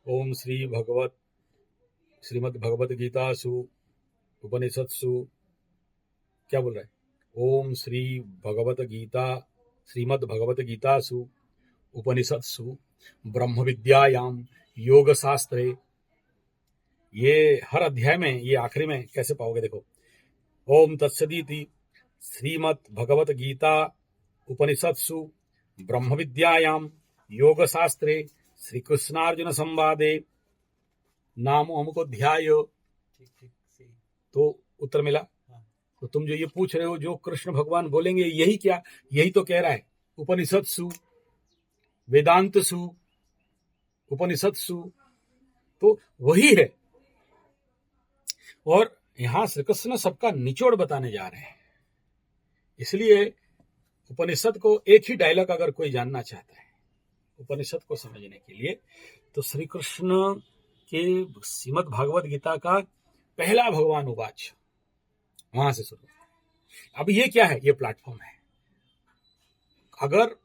ओम श्रीमद् भगवत गीतासु उपनिषत्सु क्या बोल रहा है? ओम श्रीमद् भगवत गीतासु उपनिषत्सु ब्रह्म विद्यायाम योग शास्त्रे। ये हर अध्याय में, ये आखिरी में कैसे पाओगे? देखो, ओम तत्सदिति श्रीमद् भगवत गीता उपनिषत्सु ब्रह्म विद्यायाम योग शास्त्रे श्री कृष्णार्जुन संवादे नामो हमको ध्यायो। तो उत्तर मिला। तो तुम जो ये पूछ रहे हो, जो कृष्ण भगवान बोलेंगे, यही क्या? यही तो कह रहा है उपनिषत्सु, वेदांतसु, उपनिषत्सु, तो वही है। और यहां श्री कृष्ण सबका निचोड़ बताने जा रहे हैं। इसलिए उपनिषद को एक ही डायलॉग अगर कोई जानना चाहता है उपनिषद को समझने के लिए, तो श्री कृष्ण के श्रीमद् भागवत गीता का पहला भगवान उवाच, वहां से शुरू। अब ये क्या है? ये प्लेटफॉर्म है। अगर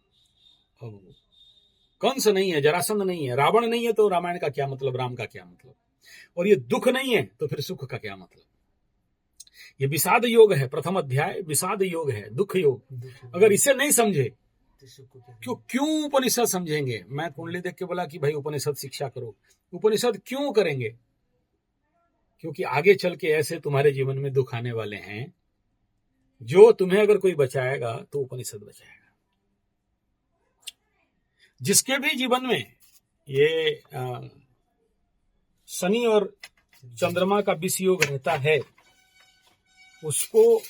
कंस नहीं है, जरासंध नहीं है, रावण नहीं है, तो रामायण का क्या मतलब, राम का क्या मतलब? और ये दुख नहीं है तो फिर सुख का क्या मतलब? ये विषाद योग है, प्रथम अध्याय विषाद योग है, दुख योग। अगर इसे नहीं समझे क्यों उपनिषद समझेंगे? मैं कुंडली देख के बोला कि भाई उपनिषद शिक्षा करो। उपनिषद क्यों करेंगे? क्योंकि आगे चल के ऐसे तुम्हारे जीवन में दुख आने वाले हैं, जो तुम्हें अगर कोई बचाएगा तो उपनिषद बचाएगा। जिसके भी जीवन में ये शनि और चंद्रमा का विष योग रहता है, उसको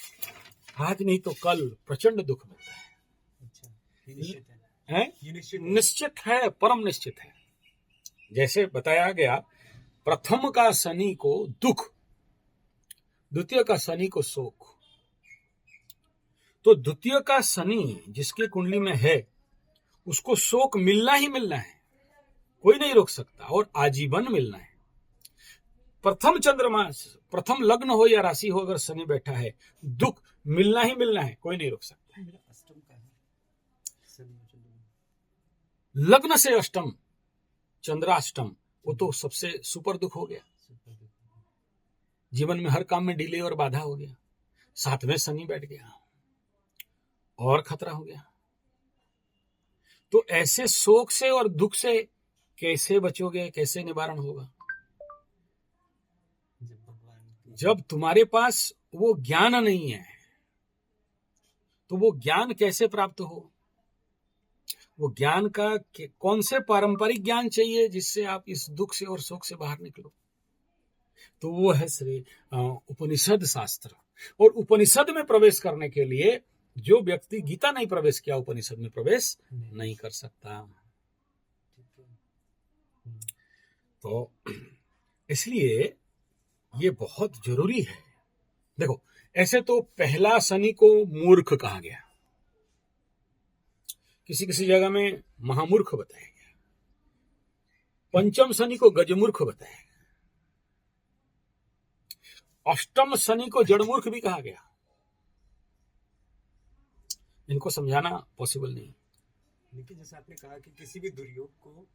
आज नहीं तो कल प्रचंड दुख मिलता है। निश्चित है, परम निश्चित है। जैसे बताया गया, प्रथम का शनि को दुख, द्वितीय का शनि को शोक। तो द्वितीय का शनि जिसके कुंडली में है, उसको शोक मिलना ही मिलना है, कोई नहीं रोक सकता, और आजीवन मिलना है। प्रथम चंद्रमा, प्रथम लग्न हो या राशि हो, अगर शनि बैठा है, दुख मिलना ही मिलना है, कोई नहीं रोक सकता। लग्न से अष्टम, चंद्राष्टम, वो तो सबसे सुपर दुख हो गया। जीवन में हर काम में डिले और बाधा हो गया। सातवें शनि बैठ गया और खतरा हो गया। तो ऐसे शोक से और दुख से कैसे बचोगे, कैसे निवारण होगा? जब तुम्हारे पास वो ज्ञान नहीं है, तो वो ज्ञान कैसे प्राप्त हो? वो ज्ञान का कौन से पारंपरिक ज्ञान चाहिए जिससे आप इस दुख से और शोक से बाहर निकलो? तो वो है श्री उपनिषद शास्त्र। और उपनिषद में प्रवेश करने के लिए जो व्यक्ति गीता नहीं प्रवेश किया, उपनिषद में प्रवेश नहीं कर सकता। तो इसलिए ये बहुत जरूरी है। देखो, ऐसे तो पहला शनि को मूर्ख कहा गया, किसी किसी जगह में महामूर्ख बताया गया। पंचम शनि को गजमूर्ख बताया गया। अष्टम शनि को जड़मूर्ख भी कहा गया। इनको समझाना पॉसिबल नहीं। लेकिन जैसे आपने कहा कि किसी भी दुर्योग को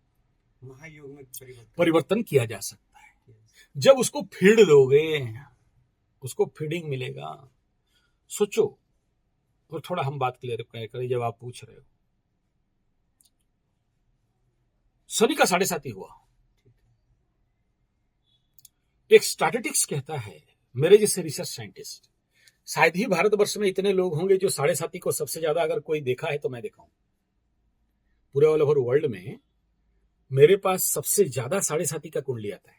महायोग में परिवर्तन किया जा सकता है। जब उसको फीड दोगे, उसको फीडिंग मिलेगा। सोचो, और थोड़ा हम बात क्लियर करें, जब आप पूछ रहे हो, शनि का 7.5 हुआ। एक स्टैटिस्टिक्स कहता है, मेरे जैसे रिसर्च साइंटिस्ट, शायद ही भारतवर्ष में इतने लोग होंगे जो 7.5 को सबसे ज्यादा अगर कोई देखा है तो मैं देखा हूं। पूरे ऑल ओवर वर्ल्ड में मेरे पास सबसे ज्यादा 7.5 का कुंडली आता है।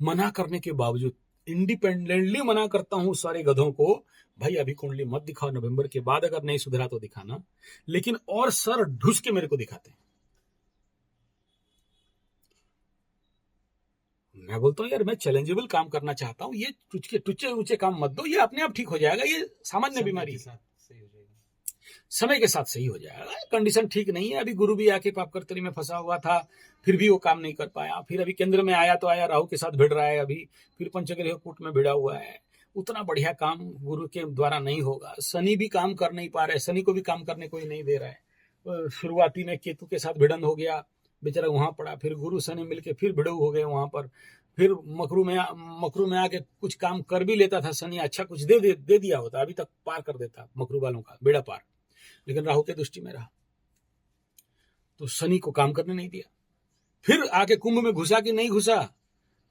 मना करने के बावजूद, इंडिपेंडेंटली मना करता हूं सारे गधों को, भाई अभी कुंडली मत दिखाओ, नवंबर के बाद अगर नहीं सुधरा तो दिखाना। लेकिन और सर ढुस के मेरे को दिखाते हैं। मैं बोलता हूं, यार मैं चैलेंजेबल काम करना चाहता हूं, ये टुच्चे ऊंचे काम मत दो, ये अपने आप ठीक हो जाएगा, ये सामान्य बीमारी है, समय के साथ सही हो जाएगा। कंडीशन ठीक नहीं है। अभी गुरु भी आके पापकर्तरी में फंसा हुआ था, फिर भी वो काम नहीं कर पाया। फिर अभी केंद्र में आया तो आया, राहु के साथ भिड़ रहा है, अभी फिर पंचग्रह कूट में भिड़ा हुआ है। उतना बढ़िया काम गुरु के द्वारा नहीं होगा। शनि भी काम कर नहीं पा रहे, शनि को भी काम करने को ही नहीं दे रहा है। शुरुआती में केतु के साथ भिड़न हो गया, बेचारा वहां पड़ा, फिर गुरु शनि मिलके फिर भिड़ू हो गए वहां पर, फिर मकरू में आके कुछ काम कर भी लेता था शनि, अच्छा कुछ दे दिया होता, अभी तक पार कर देता मकरू वालों का बेड़ा पार, लेकिन राहु के दृष्टि में रहा तो शनि को काम करने नहीं दिया। फिर आके कुंभ में घुसा कि नहीं घुसा,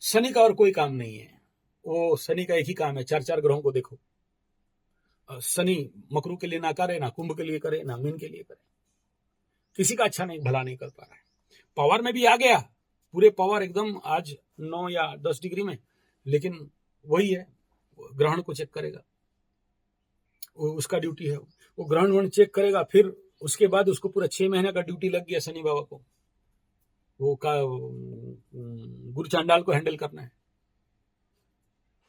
शनि का और कोई काम नहीं है, वो शनि का एक ही काम है, 4 ग्रहों को देखो, शनि मकरू के लिए ना करे, ना कुंभ के लिए करे, ना मीन के लिए करे, किसी का अच्छा नहीं भला नहीं कर पा रहा है। पावर में भी आ गया, पूरे पावर एकदम आज 9 या 10 डिग्री में, लेकिन वही है, ग्रहण को चेक करेगा, वो उसका ड्यूटी है, वो ग्रहण चेक करेगा, फिर उसके बाद उसको पूरा 6 महीने का ड्यूटी लग गया शनि बाबा को, वो का गुरु चांडाल को हैंडल करना है,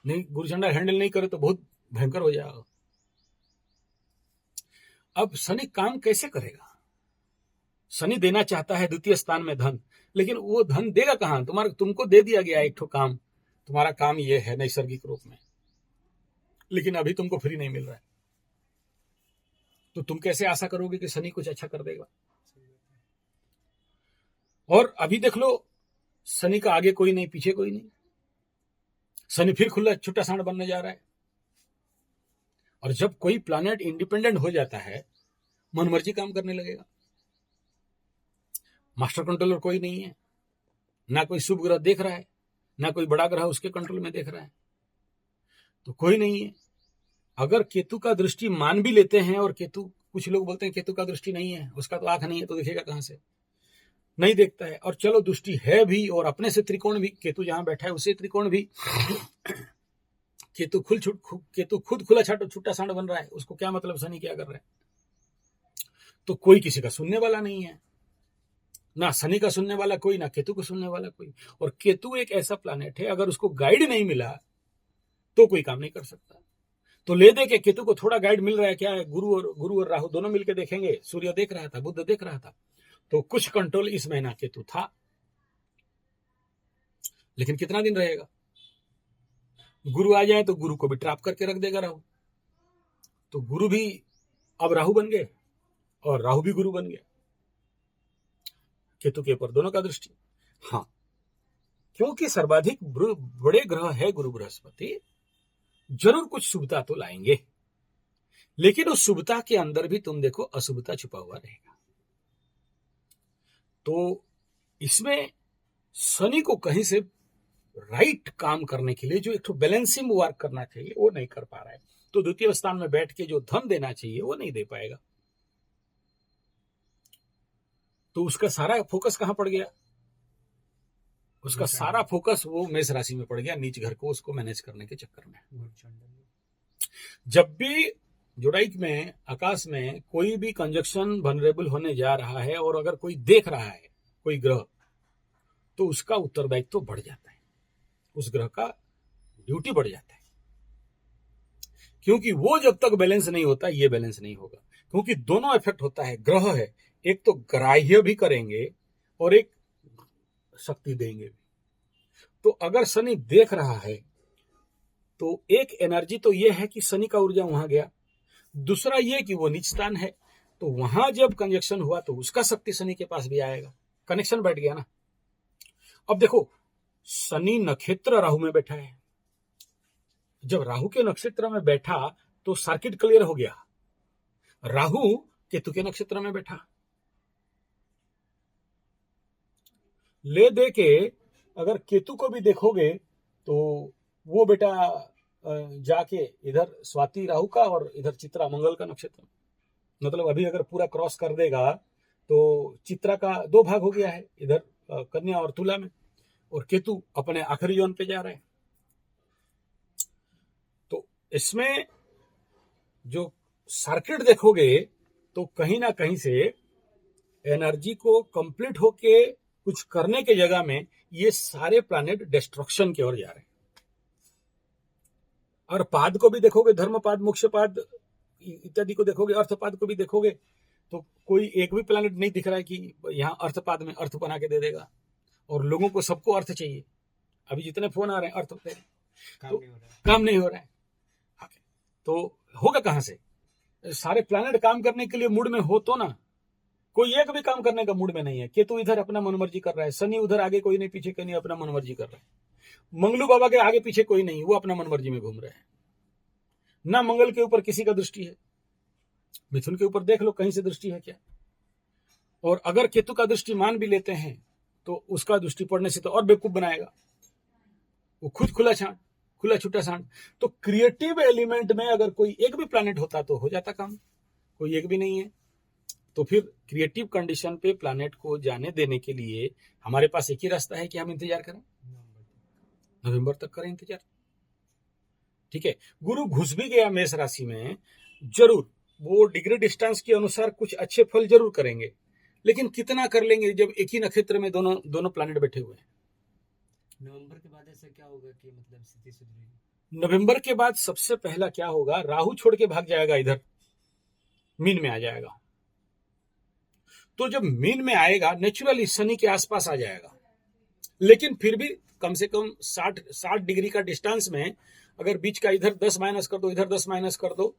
नहीं गुरु चांडाल हैंडल नहीं करे तो बहुत भयंकर हो जाएगा। अब शनि काम कैसे करेगा, शनि देना चाहता है द्वितीय स्थान में धन, लेकिन वो धन देगा कहां, तुमको दे दिया गया एक ठो काम, तुम्हारा काम ये है नैसर्गिक रूप में, लेकिन अभी तुमको फ्री नहीं मिल रहा है, तो तुम कैसे आशा करोगे कि शनि कुछ अच्छा कर देगा। और अभी देख लो, शनि का आगे कोई नहीं पीछे कोई नहीं, शनि फिर खुला छुट्टा सांड बनने जा रहा है। और जब कोई प्लैनेट इंडिपेंडेंट हो जाता है, मनमर्जी काम करने लगेगा, मास्टर कंट्रोलर कोई नहीं है, ना कोई शुभ ग्रह देख रहा है, ना कोई बड़ा ग्रह उसके कंट्रोल में देख रहा है, तो कोई नहीं है। अगर केतु का दृष्टि मान भी लेते हैं, और केतु, कुछ लोग बोलते हैं केतु का दृष्टि नहीं है, उसका तो आंख नहीं है, तो दिखेगा कहां से, नहीं देखता है। और चलो दृष्टि है भी, और अपने से त्रिकोण भी, केतु जहां बैठा है उसे त्रिकोण भी, केतु खुद खुला छुट्टा सांड बन रहा है, उसको क्या मतलब शनि क्या कर रहा है। तो कोई किसी का सुनने वाला नहीं है, ना शनि का सुनने वाला कोई, ना केतु को सुनने वाला कोई। और केतु एक ऐसा प्लैनेट है, अगर उसको गाइड नहीं मिला तो कोई काम नहीं कर सकता। तो ले दे के केतु को थोड़ा गाइड मिल रहा है, क्या है, गुरु और राहु दोनों मिलकर देखेंगे, सूर्य देख रहा था, बुध देख रहा था, तो कुछ कंट्रोल इस महीना केतु था, लेकिन कितना दिन रहेगा। गुरु आ जाए तो गुरु को भी ट्रैप करके रख देगा राहु, तो गुरु भी अब राहु बन गए और राहु भी गुरु बन गया, केतु के ऊपर दोनों का दृष्टि। हाँ, क्योंकि सर्वाधिक बड़े ग्रह है गुरु बृहस्पति, जरूर कुछ शुभता तो लाएंगे, लेकिन उस शुभता के अंदर भी तुम देखो अशुभता छुपा हुआ रहेगा। तो इसमें शनि को कहीं से राइट काम करने के लिए जो एक तो बैलेंसिंग वर्क करना चाहिए वो नहीं कर पा रहा है, तो द्वितीय स्थान में बैठ के जो धन देना चाहिए वो नहीं दे पाएगा। तो उसका सारा फोकस कहां पड़ गया, उसका सारा फोकस वो मेष राशि में पड़ गया, नीच घर को उसको मैनेज करने के चक्कर में। जब भी जोडाइक में, आकाश में कोई भी कंजक्शन वनरेबल होने जा रहा है, और अगर कोई देख रहा है कोई ग्रह, तो उसका उत्तरदायित्व तो बढ़ जाता है, उस ग्रह का ड्यूटी बढ़ जाता है, क्योंकि वो जब तक बैलेंस नहीं होता ये बैलेंस नहीं होगा, क्योंकि दोनों इफेक्ट होता है। ग्रह है, एक तो ग्राह्य भी करेंगे और एक शक्ति देंगे भी। तो अगर शनि देख रहा है तो एक एनर्जी तो ये है कि शनि का ऊर्जा वहां गया, दूसरा ये कि वो नीच स्थान है, तो वहां जब कंजक्शन हुआ तो उसका शक्ति शनि के पास भी आएगा, कनेक्शन बैठ गया ना। अब देखो, शनि नक्षत्र राहु में बैठा है, जब राहु के नक्षत्र में बैठा तो सर्किट क्लियर हो गया, राहु केतु के नक्षत्र में बैठा, ले दे के अगर केतु को भी देखोगे तो वो बेटा जाके इधर स्वाति राहु का और इधर चित्रा मंगल का नक्षत्र, मतलब अभी अगर पूरा क्रॉस कर देगा तो चित्रा का 2 भाग हो गया है, इधर कन्या और तुला में, और केतु अपने आखिरी जोन पे जा रहे हैं। तो इसमें जो सर्किट देखोगे तो कहीं ना कहीं से एनर्जी को कंप्लीट होके कुछ करने के जगह में ये सारे प्लैनेट डिस्ट्रक्शन की ओर जा रहे हैं। और पाद को भी देखोगे, धर्मपाद, मोक्षपाद इत्यादि को देखोगे, अर्थपाद को भी देखोगे, तो कोई एक भी प्लैनेट नहीं दिख रहा है कि यहाँ अर्थपाद में अर्थ बना के दे देगा, और लोगों को सबको अर्थ चाहिए। अभी जितने फोन आ रहे हैं अर्थ होते हैं, तो काम नहीं हो रहा है, तो होगा कहां से। सारे प्लैनेट काम करने के लिए मूड में हो तो ना, कोई एक भी काम करने का मूड में नहीं है। केतु इधर अपना मनमर्जी कर रहा है, शनि उधर आगे कोई नहीं, पीछे कोई नहीं, अपना मनमर्जी कर रहा है। मंगलू बाबा के आगे पीछे कोई नहीं, वो अपना मनमर्जी में घूम रहे हैं। ना मंगल के ऊपर किसी का दृष्टि है। मिथुन के ऊपर देख लो कहीं से दृष्टि है क्या? और अगर केतु का दृष्टि मान भी लेते हैं तो उसका दृष्टि पड़ने से तो और बेवकूफ बनाएगा। वो खुद खुला छुट्टा सांड। तो क्रिएटिव एलिमेंट में अगर कोई एक भी प्लैनेट होता तो हो जाता काम। कोई एक भी नहीं है, तो फिर क्रिएटिव कंडीशन पे प्लैनेट को जाने देने के लिए हमारे पास एक ही रास्ता है कि हम इंतजार करें, नवंबर तक करें इंतजार। ठीक है, गुरु घुस भी गया मेष राशि में, जरूर वो डिग्री डिस्टेंस के अनुसार कुछ अच्छे फल जरूर करेंगे, लेकिन कितना कर लेंगे जब एक ही नक्षत्र में दोनों प्लैनेट बैठे हुए हैं। नवंबर के बाद ऐसा क्या होगा कि मतलब स्थिति सुधरेगी? नवंबर के बाद सबसे पहला क्या होगा, राहु छोड़ के भाग जाएगा, इधर मीन में आ जाएगा। तो जब मीन में आएगा नेचुरली शनि के आसपास आ जाएगा, लेकिन फिर भी कम से कम 60 डिग्री का डिस्टेंस में, अगर बीच का इधर 10 माइनस कर दो, इधर 10 माइनस कर दो,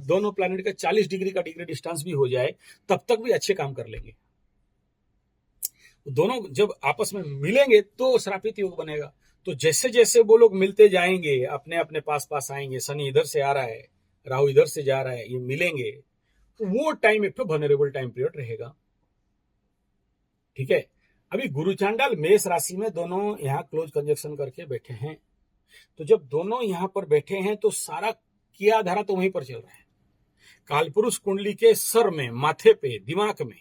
दोनों प्लैनेट का 40 डिग्री का डिग्री डिस्टेंस भी हो जाए, तब तक भी अच्छे काम कर लेंगे। दोनों जब आपस में मिलेंगे तो श्रापित योग बनेगा। तो जैसे जैसे वो लोग मिलते जाएंगे, अपने अपने पास पास आएंगे, शनि इधर से आ रहा है, राहु इधर से जा रहा है, ये मिलेंगे, तो वो टाइम एक तो वनरेबल टाइम पीरियड रहेगा। ठीक है, अभी गुरु चांडाल मेष राशि में दोनों यहाँ क्लोज कंजक्शन करके बैठे हैं। तो जब दोनों यहाँ पर बैठे हैं तो सारा किया धारा तो वहीं पर चल रहा है। कालपुरुष कुंडली के सर में, माथे पे, दिमाग में।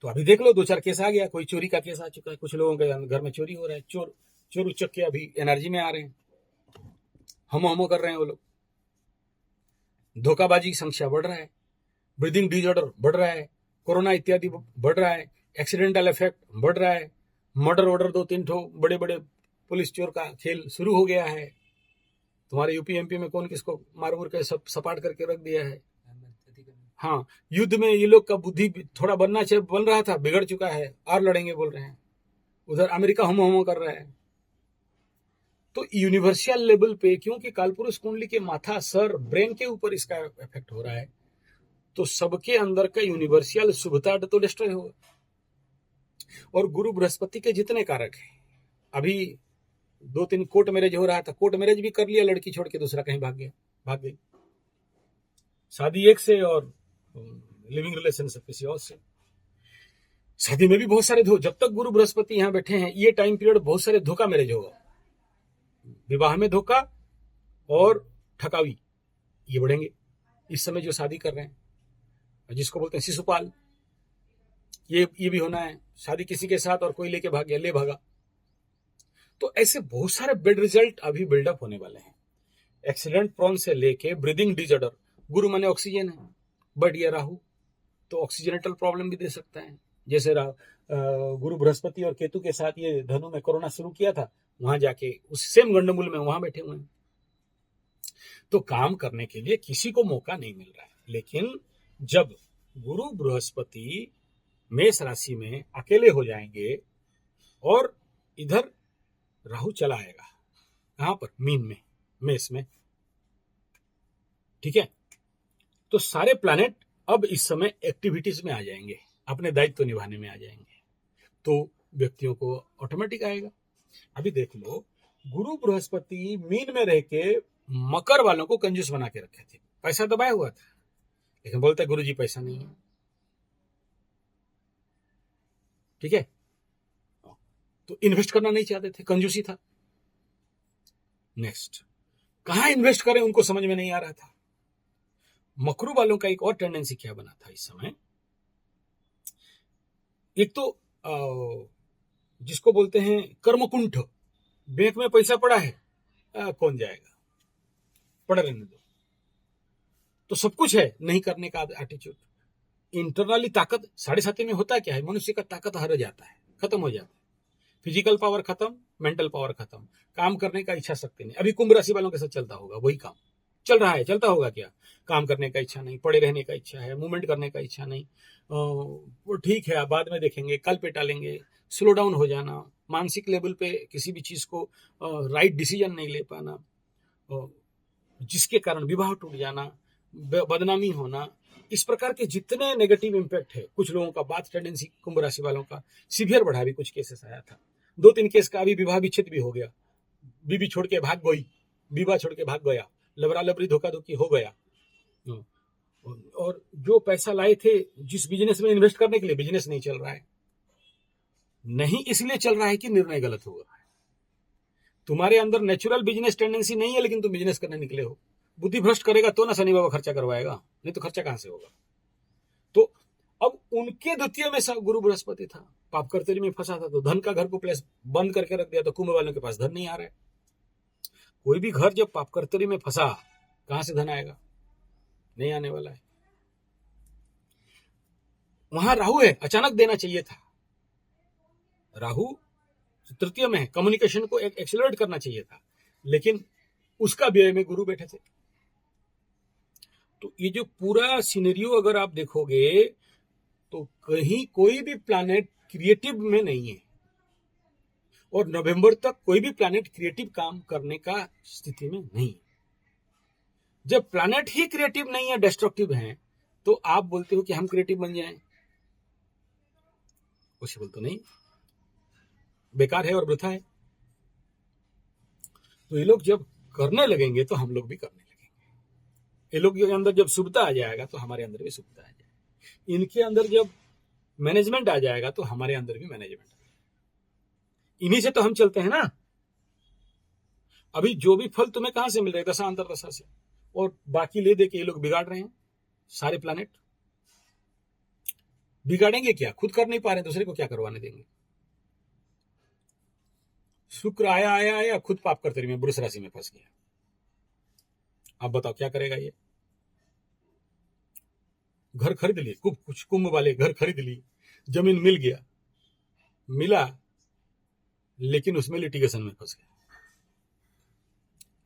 तो अभी देख लो 2-4 केस आ गया, कोई चोरी का केस आ चुका है, कुछ लोगों के घर में चोरी हो रहा है, चोर उचक के अभी एनर्जी में आ रहे हैं, हम कर रहे हैं वो लोग। धोखाबाजी की संख्या बढ़ रहा है, ब्रीदिंग डिसऑर्डर बढ़ रहा है, कोरोना इत्यादि बढ़ रहा है, एक्सीडेंटल इफेक्ट बढ़ रहा है, मर्डर ऑर्डर 2-3 ठो बड़े बड़े पुलिस चोर का खेल शुरू हो गया है। तुम्हारे यूपी एमपी में कौन किसको मार मुर के सब सपाट करके रख दिया है। हाँ, युद्ध में ये लोग का बुद्धि थोड़ा बन रहा था, बिगड़ चुका है, और लड़ेंगे बोल रहे हैं। उधर अमेरिका हम कर रहा है। तो यूनिवर्सल लेवल पे, क्योंकि कालपुरुष कुंडली के माथा, सर, ब्रेन के ऊपर इसका इफेक्ट हो रहा है, तो सबके अंदर का यूनिवर्सल शुभता तो डिस्ट्रॉय होगा। और गुरु बृहस्पति के जितने कारक हैं, अभी 2-3 कोर्ट मैरिज हो रहा था, कोर्ट मैरिज भी कर लिया, लड़की छोड़ के दूसरा कहीं भाग गई। शादी एक से और लिविंग रिलेशनशिप किसी और से। शादी में भी बहुत सारे जब तक गुरु बृहस्पति यहाँ बैठे हैं, ये टाइम पीरियड बहुत सारे धोखा मैरिज होगा। विवाह में धोखा और ठकावी ये बढ़ेंगे इस समय जो शादी कर रहे हैं, जिसको बोलते हैं शिशुपाल, ये भी होना है। शादी किसी के साथ और कोई लेके भाग गया, ले भागा। तो ऐसे बहुत सारे बेड रिजल्ट अभी बिल्डअप होने वाले हैं। एक्सीडेंट प्रोन से लेके ब्रीदिंग डिसऑर्डर, गुरु माने ऑक्सीजन है, बट ये राहु तो ऑक्सीजनेटल प्रॉब्लम भी दे सकता है। जैसे गुरु बृहस्पति और केतु के साथ ये धनु में कोरोना शुरू किया था, वहां जाके उस सेम गंडमूल में वहां बैठे हुए हैं। तो काम करने के लिए किसी को मौका नहीं मिल रहा है। लेकिन जब गुरु बृहस्पति मेष राशि में अकेले हो जाएंगे और इधर राहु चला आएगा, कहां पर, मीन में, मेष में। ठीक है, तो सारे प्लैनेट अब इस समय एक्टिविटीज में आ जाएंगे, अपने दायित्व निभाने में आ जाएंगे, तो व्यक्तियों को ऑटोमेटिक आएगा। अभी देख लो, गुरु बृहस्पति मीन में रह के मकर वालों को कंजूस बना के रखे थे, पैसा दबाया हुआ था, लेकिन बोलते गुरु जी पैसा नहीं है। ठीक है, तो इन्वेस्ट करना नहीं चाहते थे, कंजूसी था। नेक्स्ट, कहां इन्वेस्ट करें उनको समझ में नहीं आ रहा था। मकरू वालों का एक और टेंडेंसी क्या बना था इस समय, एक तो जिसको बोलते हैं कर्मकुंठ, बैंक में पैसा पड़ा है, कौन जाएगा, पड़ा रहने दो। तो सब कुछ है, नहीं करने का एटीट्यूड। इंटरनली ताकत 7.5 में होता क्या है, मनुष्य का ताकत हर जाता है, खत्म हो जाता है। फिजिकल पावर खत्म, मेंटल पावर खत्म, काम करने का इच्छा शक्ति नहीं। अभी कुंभ राशि वालों के साथ चलता होगा वही काम, चल रहा है, चलता होगा क्या, काम करने का इच्छा नहीं, पड़े रहने का इच्छा है, मूवमेंट करने का इच्छा नहीं, वो ठीक है बाद में देखेंगे, कल पे टालेंगे, स्लो डाउन हो जाना, मानसिक लेवल पे किसी भी चीज को राइट डिसीजन नहीं ले पाना, जिसके कारण विवाह टूट जाना, बदनामी होना, इस प्रकार के जितने नेगेटिव इम्पैक्ट है, कुछ लोगों का बात टेंडेंसी, कुंभ राशि वालों का सीवियर बढ़ा भी, कुछ केसेस आया था, 2-3 केस का अभी विवाह विच्छेद भी हो गया, बीबी छोड़ के भाग गई, विवाह छोड़ के भाग गया, लबरा लबरी धोखा धोखी हो गया। और जो पैसा लाए थे जिस बिजनेस में इन्वेस्ट करने के लिए, बिजनेस नहीं चल रहा है, नहीं इसलिए चल रहा है कि निर्णय गलत हो रहा है। तुम्हारे अंदर नेचुरल बिजनेस टेंडेंसी नहीं है, लेकिन तुम बिजनेस करने निकले हो। बुद्धि भ्रष्ट करेगा तो ना शनि बाबा खर्चा करवाएगा, नहीं तो खर्चा कहां से होगा। तो अब उनके द्वितीय में गुरु बृहस्पति था, पाप कर्तरी में फंसा था, तो धन का घर को प्लेस बंद करके रख दिया, तो कुंभ वालों के पास धन नहीं आ रहा है। कोई भी घर जब पाप कर्तरी में फंसा, कहां से धन आएगा? नहीं आने वाला है। वहां राहु है, अचानक देना चाहिए था। राहु तृतीय में है, कम्युनिकेशन को एक्सेलरेट करना चाहिए था, लेकिन उसका व्यय में गुरु बैठे थे। तो ये जो पूरा सिनेरियो अगर आप देखोगे तो कहीं कोई भी प्लैनेट क्रिएटिव में नहीं है, और नवंबर तक कोई भी प्लैनेट क्रिएटिव काम करने का स्थिति में नहीं है। जब प्लैनेट ही क्रिएटिव नहीं है, डिस्ट्रक्टिव है, तो आप बोलते हो कि हम क्रिएटिव बन जाएं, पॉसिबल तो नहीं, बेकार है और वृथा है। तो ये लोग जब करने लगेंगे तो हम लोग भी करने लगेंगे। ये लोग के अंदर जब शुभता आ जाएगा तो हमारे अंदर भी शुभता आ जाएगी। इनके अंदर जब मैनेजमेंट आ जाएगा तो हमारे अंदर भी मैनेजमेंट आ जाएगा। इन्हीं से तो हम चलते हैं ना। अभी जो भी फल तुम्हें कहां से मिल रहे हैं? दशा अंतर दशा से, और बाकी ले दे के ये लोग बिगाड़ रहे हैं। सारे प्लैनेट बिगाड़ेंगे क्या? खुद कर नहीं पा रहे, दूसरे को क्या करवाने देंगे? शुक्र आया आया आया, खुद पाप कर्तरी में, वृष राशि में फंस गया। अब बताओ क्या करेगा ये? घर खरीद लिए, कुछ कुंभ वाले घर खरीद लिए, जमीन मिल गया, मिला, लेकिन उसमें लिटिगेशन में फंस गया।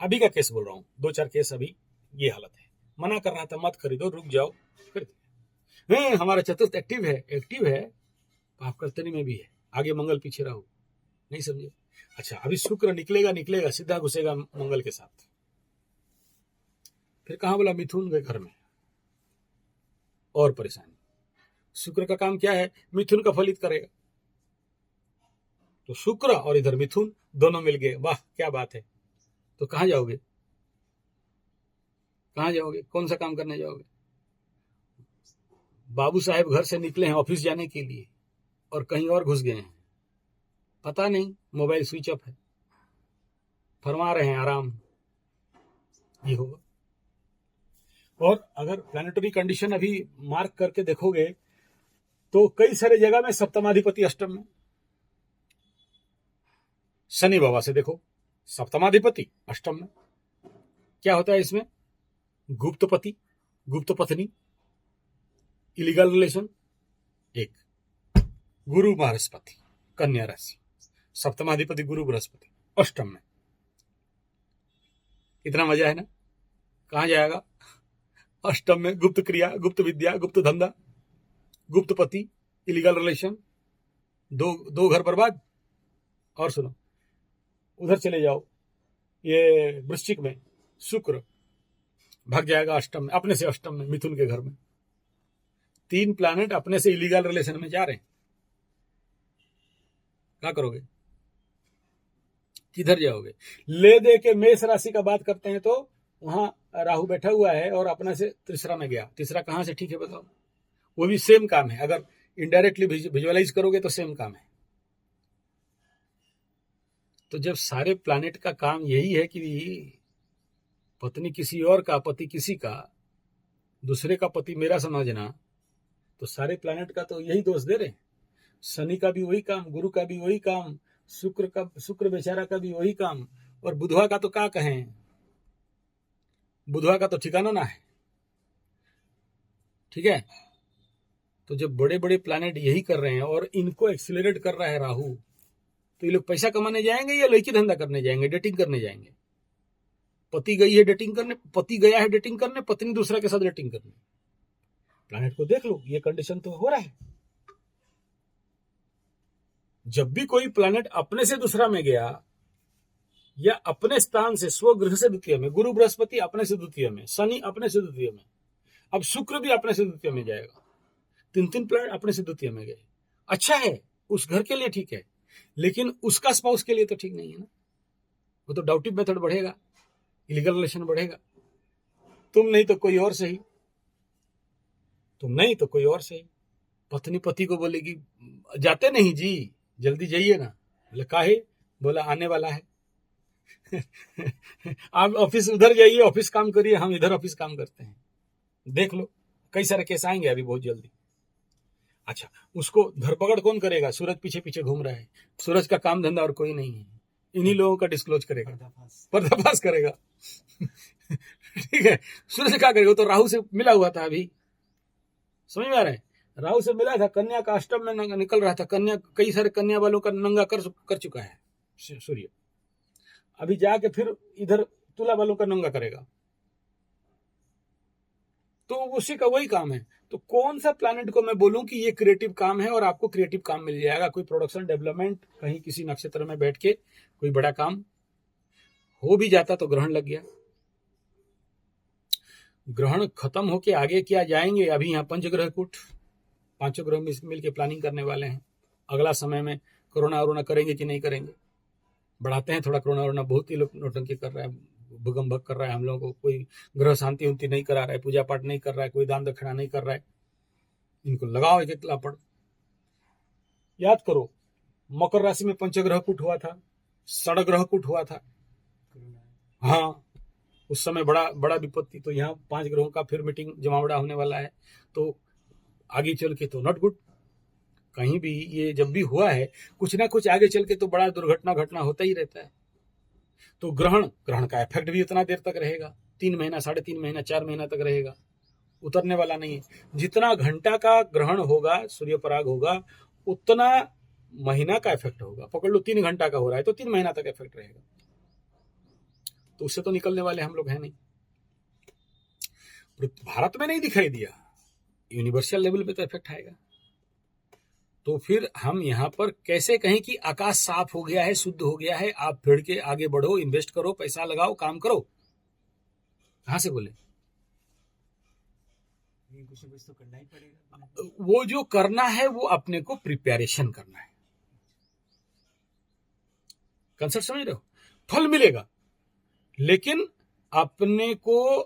अभी का केस बोल रहा हूं, 2-4 केस अभी ये हालत है। मना कर रहा था मत खरीदो, रुक जाओ, खरीद। नहीं, हमारा चतुर्थ एक्टिव है, पाप कर्तरी में भी है, आगे मंगल पीछे राहु, नहीं समझे? अच्छा, अभी शुक्र निकलेगा सीधा घुसेगा मंगल के साथ। फिर कहां बोला? मिथुन के घर में, और परेशानी। शुक्र का काम क्या है? मिथुन का फलित करेगा। तो शुक्र और इधर मिथुन दोनों मिल गए, वाह क्या बात है। तो कहां जाओगे? कौन सा काम करने जाओगे? बाबू साहेब घर से निकले हैं ऑफिस जाने के लिए और कहीं और घुस गए हैं, पता नहीं, मोबाइल स्विच ऑफ है, फरमा रहे हैं आराम, ये होगा। और अगर प्लैनेटरी कंडीशन अभी मार्क करके देखोगे तो कई सारे जगह में सप्तमाधिपति अष्टम में। शनि बाबा से देखो, सप्तमाधिपति अष्टम में, क्या होता है इसमें? गुप्त पति, गुप्त पत्नी, इलीगल रिलेशन। एक गुरु बृहस्पति, कन्या राशि, सप्तमाधिपति गुरु बृहस्पति अष्टम में। इतना मजा है ना? कहां जाएगा? अष्टम में। गुप्त क्रिया, गुप्त विद्या, गुप्त धंधा, गुप्त पति, इलीगल रिलेशन, दो घर बर्बाद। और सुनो, उधर चले जाओ, ये वृश्चिक में शुक्र भाग जाएगा अष्टम में, अपने से अष्टम में, मिथुन के घर में। 3 प्लैनेट अपने से इलीगल रिलेशन में जा रहे हैं। क्या करोगे? किधर जाओगे? ले दे के मेष राशि का बात करते हैं तो वहां राहु बैठा हुआ है और अपने से तीसरा में गया। तीसरा कहां से ठीक है बताओ? वो भी सेम काम है, अगर इनडायरेक्टली विजुअलाइज करोगे तो सेम काम है। तो जब सारे प्लैनेट का काम यही है कि पत्नी किसी और का, पति किसी का, दूसरे का पति मेरा समझना, तो सारे प्लैनेट का तो यही दोष दे रहे हैं। शनि का भी वही काम, गुरु का भी वही काम, शुक्र बेचारा का भी वही काम, और बुधवा का तो क्या कहें, बुधवा का तो ठिकाना ना है। ठीक है? तो जब बड़े बड़े प्लैनेट यही कर रहे हैं और इनको एक्सीलरेट कर रहा है राहु, तो ये लोग पैसा कमाने जाएंगे या लड़की धंधा करने जाएंगे, डेटिंग करने जाएंगे? पति गई है डेटिंग करने, पति गया है डेटिंग करने, पत्नी दूसरा के साथ डेटिंग करने। प्लैनेट को देख लो, ये कंडीशन तो हो रहा है। जब भी कोई प्लैनेट अपने से दूसरा में गया या अपने स्थान से, स्वगृह से द्वितीय में, गुरु बृहस्पति अपने से द्वितीय में, शनि अपने से द्वितीय में, अब शुक्र भी अपने से द्वितीय में जाएगा, 3 प्लैनेट अपने से द्वितीय में गए। अच्छा है, उस घर के लिए ठीक है, लेकिन उसका स्पाउस के लिए तो ठीक नहीं है ना। वो तो डाउटिव मेथड बढ़ेगा, इलीगल रिलेशन बढ़ेगा। तुम नहीं तो कोई और सही, तुम नहीं तो कोई और सही। पत्नी पति को बोलेगी जाते नहीं जी, जल्दी जाइए ना। बोले काहे? बोला आने वाला है। आप ऑफिस उधर जाइए, ऑफिस काम करिए, हम इधर ऑफिस काम करते हैं। देख लो कई सारे केस आएंगे अभी बहुत जल्दी। अच्छा, उसको धरपकड़ कौन करेगा? सूरज पीछे पीछे घूम रहा है, सूरज का काम धंधा और कोई नहीं है, इन्हीं लोगों का डिस्क्लोज करेगा, पर्दाफाश करेगा। ठीक है, सूरज क्या करेगा? तो राहु से मिला हुआ था अभी, समझ में आ रहा है? राहु से मिला था, कन्या का अष्टम में निकल रहा था, कन्या कई सारे कन्या वालों का नंगा कर चुका है सूर्य। अभी जाके फिर इधर तुला वालों का नंगा करेगा, तो उसी का वही काम है। तो कौन सा प्लैनेट को मैं बोलूं कि ये क्रिएटिव काम है और आपको क्रिएटिव काम मिल जाएगा? कोई प्रोडक्शन डेवलपमेंट, कहीं किसी नक्षत्र में बैठ के कोई बड़ा काम हो भी जाता तो ग्रहण लग गया। ग्रहण खत्म होके आगे क्या जाएंगे? अभी यहाँ पंचग्रह कूट, 5 ग्रह मिलकर प्लानिंग करने वाले हैं। अगला समय में कोरोना वरोना करेंगे कि नहीं करेंगे, बढ़ाते हैं थोड़ा कोरोना वरोना। बहुत ही लोग नौटंकी कर रहा है, भूगम कर रहा है हम लोगों को। कोई ग्रह शांति उन्ति नहीं करा रहा है, पूजा पाठ नहीं कर रहा है, कोई दान दक्षिणा नहीं कर रहा है। इनको लगाओ एक लापड़। याद करो, मकर राशि में पंचग्रह कूट हुआ था, षडग्रह कूट हुआ था। हाँ, उस समय बड़ा बड़ा विपत्ति। तो यहाँ 5 ग्रहों का फिर मीटिंग जमावड़ा होने वाला है। तो आगे चल के तो नॉट गुड। कहीं भी ये जब भी हुआ है, कुछ ना कुछ आगे चल के तो बड़ा दुर्घटना घटना होता ही रहता है। तो ग्रहण का इफेक्ट भी उतना देर तक रहेगा, 3 महीना, 3.5 महीना, 4 महीना तक रहेगा, उतरने वाला नहीं है। जितना घंटा का ग्रहण होगा, सूर्य पराग होगा, उतना महीना का इफेक्ट होगा। पकड़ लो 3 घंटा का हो रहा है तो 3 महीना तक इफेक्ट रहेगा। तो उससे तो निकलने वाले हम लोग हैं नहीं। भारत में नहीं दिखाई दिया, यूनिवर्सल लेवल पे तो इफेक्ट आएगा। तो फिर हम यहाँ पर कैसे कहें कि आकाश साफ हो गया है, शुद्ध हो गया है, आप फिर के आगे बढ़ो, इन्वेस्ट करो, पैसा लगाओ, काम करो? कहां से बोले? कुछ न कुछ तो करना ही पड़ेगा। वो जो करना है वो अपने को प्रिपरेशन करना है। कंसेप्ट समझ रहे हो? फल मिलेगा, लेकिन अपने को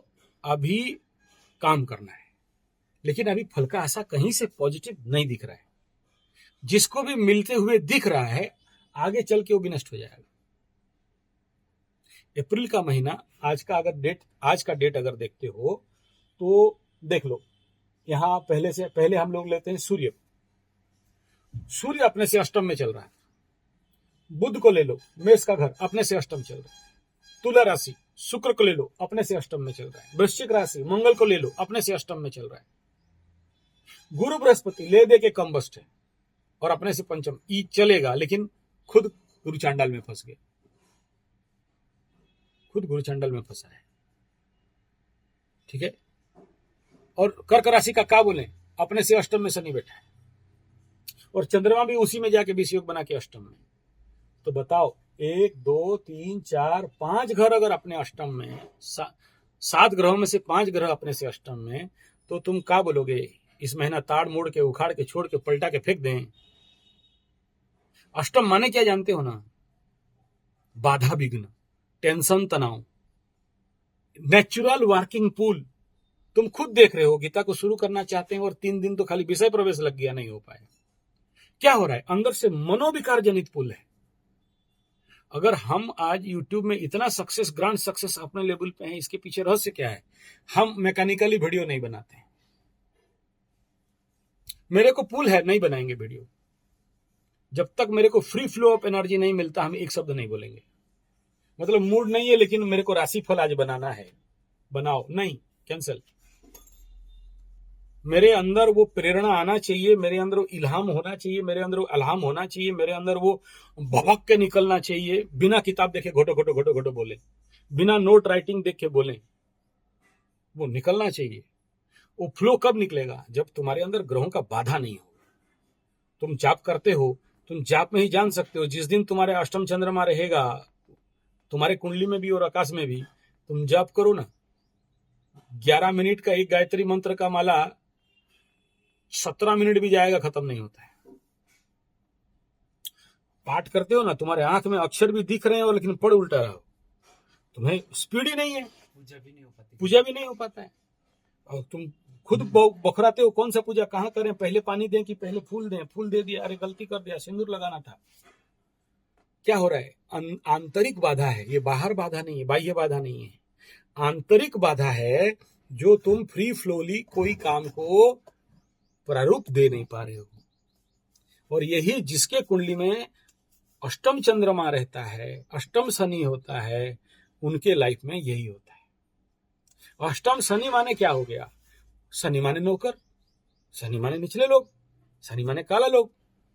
अभी काम करना है। लेकिन अभी फल का आशा कहीं से पॉजिटिव नहीं दिख रहा है। जिसको भी मिलते हुए दिख रहा है, आगे चल के वो भी नष्ट हो जाएगा। अप्रैल का महीना, आज का डेट अगर देखते हो तो देख लो, यहां पहले हम लोग लेते हैं सूर्य अपने से अष्टम में चल रहा है। बुध को ले लो, मेष का घर अपने से अष्टम चल रहा है। तुला राशि शुक्र को ले लो, अपने से अष्टम में चल रहा है। वृश्चिक राशि मंगल को ले लो, अपने से अष्टम में चल रहा है। गुरु बृहस्पति ले दे के कम्बस्ट है और अपने से पंचम ई चलेगा, लेकिन खुद गुरु चांडाल में फंस गए, खुद गुरु चांडाल में फंसा है। ठीक है। और कर्क राशि का क्या बोले, अपने से अष्टम में शनि बैठा है और चंद्रमा भी उसी में जाके विषयोग बना के अष्टम में। तो बताओ, 1 2 3 4 5 घर अगर अपने अष्टम में, 7 ग्रहों में से 5 ग्रह अपने से अष्टम में, तो तुम क्या बोलोगे? इस महीना ताड़ मोड़ के, उखाड़ के, छोड़ के, पलटा के फेंक दें। अष्टम माने क्या जानते हो ना? बाधा विघ्न, टेंशन, तनाव, नेचुरल वर्किंग पूल। तुम खुद देख रहे हो, गीता को शुरू करना चाहते हैं और 3 दिन तो खाली विषय प्रवेश लग गया, नहीं हो पाया। क्या हो रहा है? अंदर से मनोविकार जनित पुल है। अगर हम आज YouTube में इतना सक्सेस, ग्रांड सक्सेस अपने लेवल पे हैं, इसके पीछे रहस्य क्या है? हम मैकेनिकली वीडियो नहीं बनाते हैं। मेरे को पुल है, नहीं बनाएंगे वीडियो। जब तक मेरे को फ्री फ्लो ऑफ एनर्जी नहीं मिलता, हम एक शब्द नहीं बोलेंगे। मतलब मूड नहीं है, लेकिन मेरे को राशिफल आज बनाना है, बनाओ, नहीं, कैंसिल। मेरे अंदर वो प्रेरणा आना चाहिए, मेरे अंदर वो इल्हाम होना चाहिए, मेरे अंदर वो अल्हाम होना चाहिए, मेरे अंदर वो भभक के निकलना चाहिए। बिना किताब देखे घोटो घोटो घोटो घोटो बोले, बिना नोट राइटिंग देख के बोले, वो निकलना चाहिए। वो फ्लो कब निकलेगा? जब तुम्हारे अंदर ग्रहों का बाधा नहीं हो। तुम जाप करते हो, तुम जाप में ही जान सकते हो। जिस दिन तुम्हारे अष्टम चंद्रमा रहेगा, तुम्हारे कुंडली में भी और आकाश में भी, तुम जाप करो ना, 11 मिनट का एक गायत्री मंत्र का माला 17 मिनट भी जाएगा, खत्म नहीं होता है। पाठ करते हो ना, तुम्हारे आंख में अक्षर भी दिख रहे हो लेकिन पढ़ उल्टा रहा हो, तुम्हें स्पीड ही नहीं है, पूजा भी नहीं हो पाती, पूजा भी नहीं हो पाता है। और तुम खुद बखराते हो कौन सा पूजा कहाँ करें, पहले पानी दें कि पहले फूल दें, फूल दे दिया, अरे गलती कर दिया, सिंदूर लगाना था। क्या हो रहा है? आंतरिक बाधा है ये, बाहर बाधा नहीं है, बाह्य बाधा नहीं है, आंतरिक बाधा है जो तुम फ्री फ्लोली कोई काम को प्रारूप दे नहीं पा रहे हो। और यही जिसके कुंडली में अष्टम चंद्रमा रहता है, अष्टम शनि होता है, उनके लाइफ में यही होता है। अष्टम शनि माने क्या हो गया? शनि माने नौकर, शनि माने निचले लोग, शनि माने काला लोग,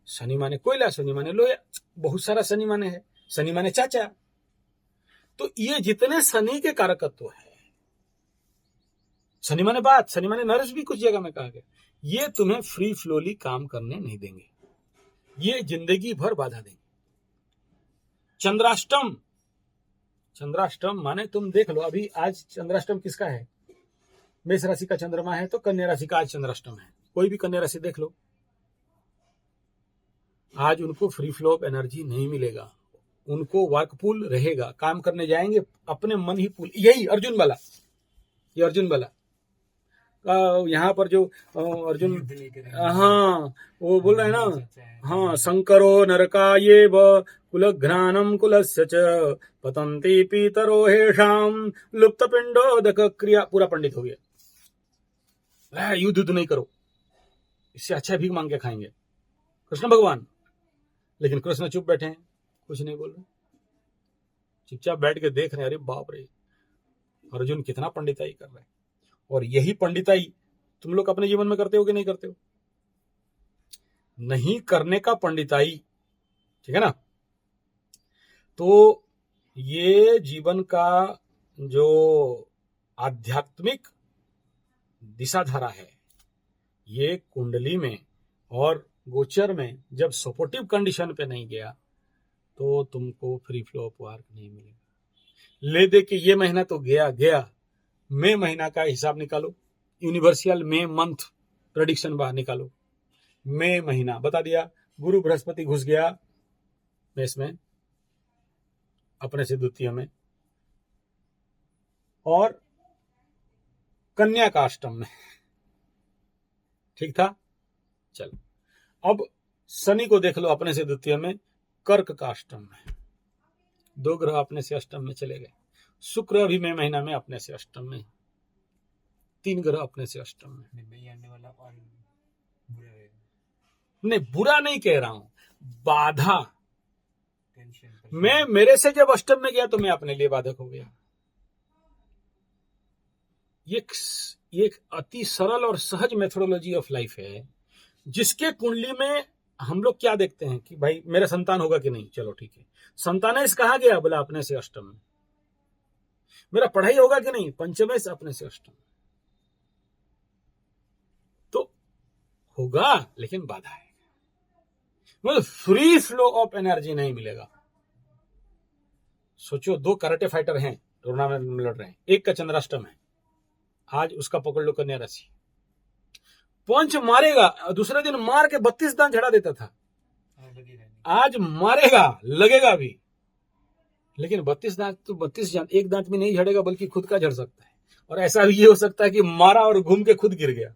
शनि माने कोयला, शनि माने लोहा, बहुत सारा शनि माने है, शनि माने चाचा। तो ये जितने शनि के कारकत्व है, शनि माने बात, शनि माने नरस भी कुछ जगह में कहा गया, ये तुम्हें फ्री फ्लोली काम करने नहीं देंगे, ये जिंदगी भर बाधा देंगे। चंद्राष्टम, चंद्राष्टम माने तुम देख लो, अभी आज चंद्राष्टम किसका है? मेष राशि का चंद्रमा है, तो कन्या राशि का आज चंद्राष्टम है। कोई भी कन्या राशि देख लो, आज उनको फ्री फ्लो ऑफ एनर्जी नहीं मिलेगा, उनको वर्कपुल रहेगा, काम करने जाएंगे अपने मन ही पुल। यही अर्जुन वाला, ये अर्जुन वाला यहाँ पर जो अर्जुन, हाँ वो बोल रहे हैं ना, हाँ, शंकरो नरकायेव कुलघ्राणम कुलस्य च पतंती पीतरो हेषाम लुप्त पिंडोदक क्रिया। पूरा पंडित हो गया, युद्ध नहीं करो, इससे अच्छा भीख मांग के खाएंगे कृष्ण भगवान। लेकिन कृष्ण चुप बैठे हैं, कुछ नहीं बोल रहे, चुपचाप बैठ के देख रहे हैं। अरे बाप रे, अर्जुन कितना पंडिताई कर रहे हैं। और यही पंडिताई तुम लोग अपने जीवन में करते हो कि नहीं करते हो? नहीं करने का पंडिताई, ठीक है ना? तो ये जीवन का जो आध्यात्मिक दिशाधारा है, ये कुंडली में और गोचर में जब सपोर्टिव कंडीशन पे नहीं गया तो तुमको फ्री फ्लो ऑफ वर्क नहीं मिलेगा। ले दे के ये महीना तो गया गया, मई महीना का हिसाब निकालो, यूनिवर्सल मई मंथ प्रेडिक्शन बाहर निकालो, मई महीना बता दिया। गुरु बृहस्पति घुस गया मेष में अपने से द्वितीय में, और कन्या का अष्टम में, ठीक था। चलो अब शनि को देख लो अपने से द्वितीय में, कर्क का अष्टम में, 2 ग्रह अपने से अष्टम में चले गए। शुक्र अभी मई महीना में अपने से अष्टम में, 3 ग्रह अपने से अष्टम में। आने वाला और बुरा रहेगा। नहीं, बुरा नहीं कह रहा हूं, बाधा। टेंशन मैं मेरे से जब अष्टम में गया तो मैं अपने लिए बाधक हो गया। ये एक अति सरल और सहज मेथोडोलॉजी ऑफ लाइफ है, जिसके कुंडली में हम लोग क्या देखते हैं कि भाई मेरा संतान होगा कि नहीं, चलो ठीक है, संतानेश कहा गया, बोला अपने से अष्टम में। मेरा पढ़ाई होगा कि नहीं, पंचमेश अपने से अष्टम। तो होगा लेकिन बाधा है, मतलब फ्री फ्लो ऑफ एनर्जी नहीं मिलेगा। सोचो 2 कराटे फाइटर हैं, टूर्नामेंट में लड़ रहे हैं, एक का चंद्राष्टम है, आज उसका पकड़ लो कन्या राशि, पंच मारेगा, दूसरे दिन मार के 32 दांत झड़ा देता था, आज मारेगा लगेगा भी, लेकिन 32 दांत तो 32 दांत, एक दांत भी नहीं झड़ेगा बल्कि खुद का झड़ सकता है। और ऐसा भी ये हो सकता है कि मारा और घूम के खुद गिर गया।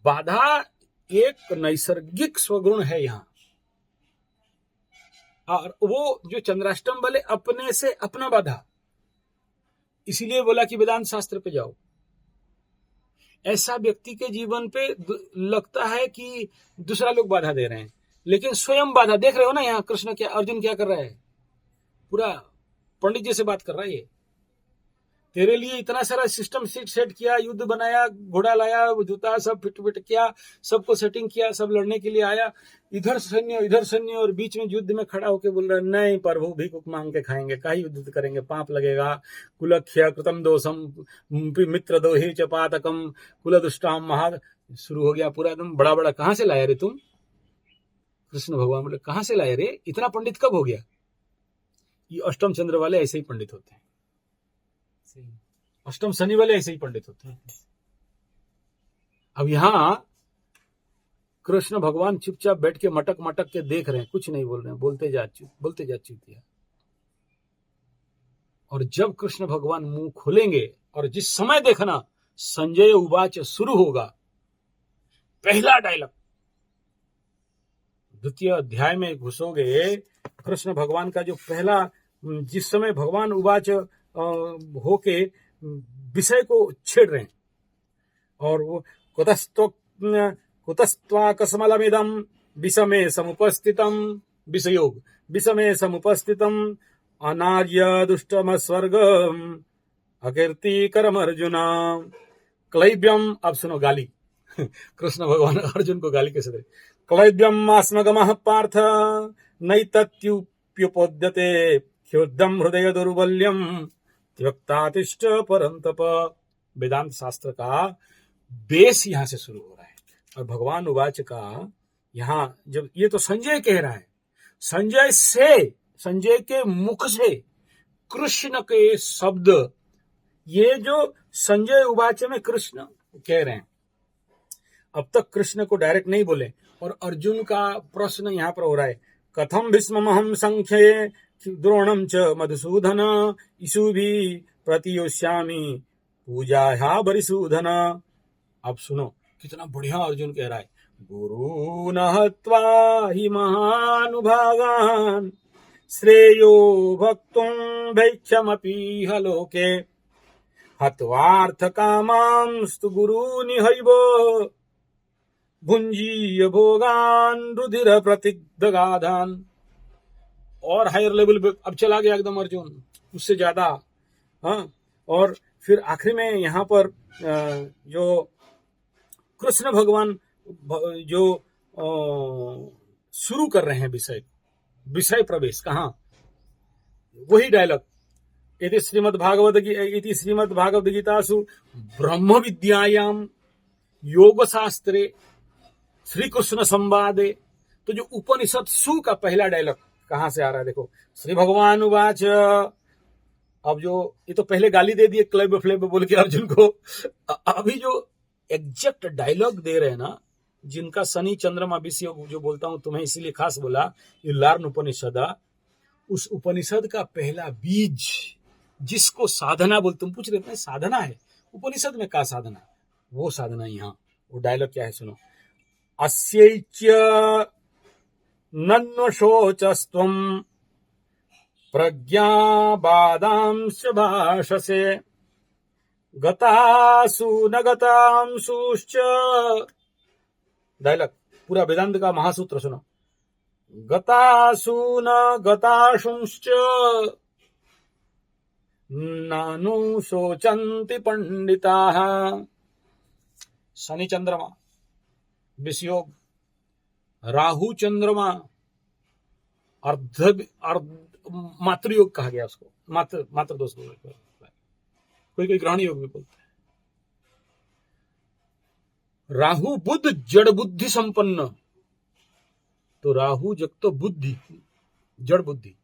बाधा एक नैसर्गिक स्वगुण है यहां, और वो जो चंद्राष्टम वाले अपने से अपना बाधा, इसीलिए बोला कि वेदांत शास्त्र पे जाओ। ऐसा व्यक्ति के जीवन पे लगता है कि दूसरा लोग बाधा दे रहे हैं, लेकिन स्वयं बाधा। देख रहे हो ना यहाँ कृष्ण क्या, अर्जुन क्या कर रहा है, पूरा पंडित जी से बात कर रहा है। ये तेरे लिए इतना सारा सिस्टम सेट किया, युद्ध बनाया, घोड़ा लाया, जूता सब फिट किया, सबको सेटिंग किया, सब लड़ने के लिए आया, इधर सैन्य, और बीच में युद्ध में खड़ा होकर बोल रहा है नहीं प्रभु भीख मांग के खाएंगे, का युद्ध करेंगे, पाप लगेगा, कुलख्य कृतम दोषम मित्र दोहि च पातकम कुल दुष्टाम महा। शुरू हो गया पूरा एकदम बड़ा बड़ा। कहां से लाया रे तुम? कृष्ण भगवान बोले कहां से लाया रे, इतना पंडित कब हो गया? ये अष्टम चंद्र वाले ऐसे ही पंडित होते हैं, सही। अष्टम शनि वाले ऐसे ही पंडित होते हैं। अब यहां कृष्ण भगवान चुपचाप बैठ के मटक मटक के देख रहे हैं, कुछ नहीं बोल रहे हैं, बोलते जा चुतिया। और जब कृष्ण भगवान मुंह खोलेंगे और जिस समय देखना संजय उवाच शुरू होगा, पहला डायलॉग, द्वितीय अध्याय में घुसोगे, कृष्ण भगवान का जो पहला, जिस समय भगवान उवाच होके विषय को छेड़ रहे हैं, और वो कुतस्त्वाकस्मलमिदं विषमे समुपस्थितम, विषयोग विषमे समुपस्थितम अनार्य दुष्टम स्वर्गम अकीर्तिकरम अर्जुन क्लैब्यम। अब सुनो गाली, कृष्ण भगवान अर्जुन को गाली कैसे दे। क्लैब्यम आस्मगमः पार्थ नैतत्युप्युपोद्यते ह्योद्धम हृदय दुर्बल्यम त्यक्तातिष्ठ परंतप। वेदांत शास्त्र का बेस यहां से शुरू हो रहा है। और भगवान उवाच का यहां जब ये तो संजय कह रहा है, संजय के मुख से कृष्ण के शब्द, ये जो संजय उवाच में कृष्ण कह रहे हैं, अब तक कृष्ण को डायरेक्ट नहीं बोले। और अर्जुन का प्रश्न यहां पर हो रहा है, कथम भीष्ममहं संख्ये द्रोणम च मधुसूदन इषुभि प्रतियोष्यामि पूजाया बरिसूदन। अब सुनो कितना बढ़िया अर्जुन कह रहा है, गुरु हत्वा हि महानुभागान् श्रेयो भक्तुं भैक्षमपीह लोके हत्वार्थ कामांस्तु गुरूनिहैव भुंजीय भोगान् रुधिर प्रतिदगाधान्। और हायर लेवल पे अब चला गया एकदम अर्जुन, उससे ज्यादा। हाँ, और फिर आखिरी में यहाँ पर जो कृष्ण भगवान जो शुरू कर रहे हैं विषय प्रवेश, कहाँ, वही डायलॉग, इति श्रीमद्भागवत गीतासु ब्रह्म विद्यायाम योग शास्त्रे श्री कृष्ण संवादे। तो जो उपनिषद सु का पहला डायलॉग कहां से आ रहा है, देखो, श्री भगवान उवाच। अब जो ये तो पहले गाली दे दिए क्लब फ्लेब बोल के अर्जुन को, अभी जो एग्जैक्ट डायलॉग दे रहे हैं ना, जिनका शनि चंद्रमा विषय जो बोलता हूं तुम्हें इसीलिए खास बोला, ये लार्न उपनिषद, उस उपनिषद का पहला बीज जिसको साधना बोलते, तुम पूछ रहे थे साधना है उपनिषद में, का साधना, वो साधना यहाँ, वो डायलॉग क्या है सुनो, अस्यैच्य नन्वशोचस्त्वं प्रज्ञाबादांश्च भाषसे गतासु न गतांसुश्च। डायलॉग पूरा वेदांत का महासूत्र सुनो, गतासु न गताशुंश्च नानु शोचन्ति पंडिताः। शनि चंद्रमा विषयोग, राहु चंद्रमा अर्ध मातृयोग कहा गया उसको, मात्र दोष, कोई ग्रहण योग भी बोलते हैं। राहु बुध जड़ बुद्धि संपन्न, तो राहु जग तो बुद्धि, जड़ बुद्धि,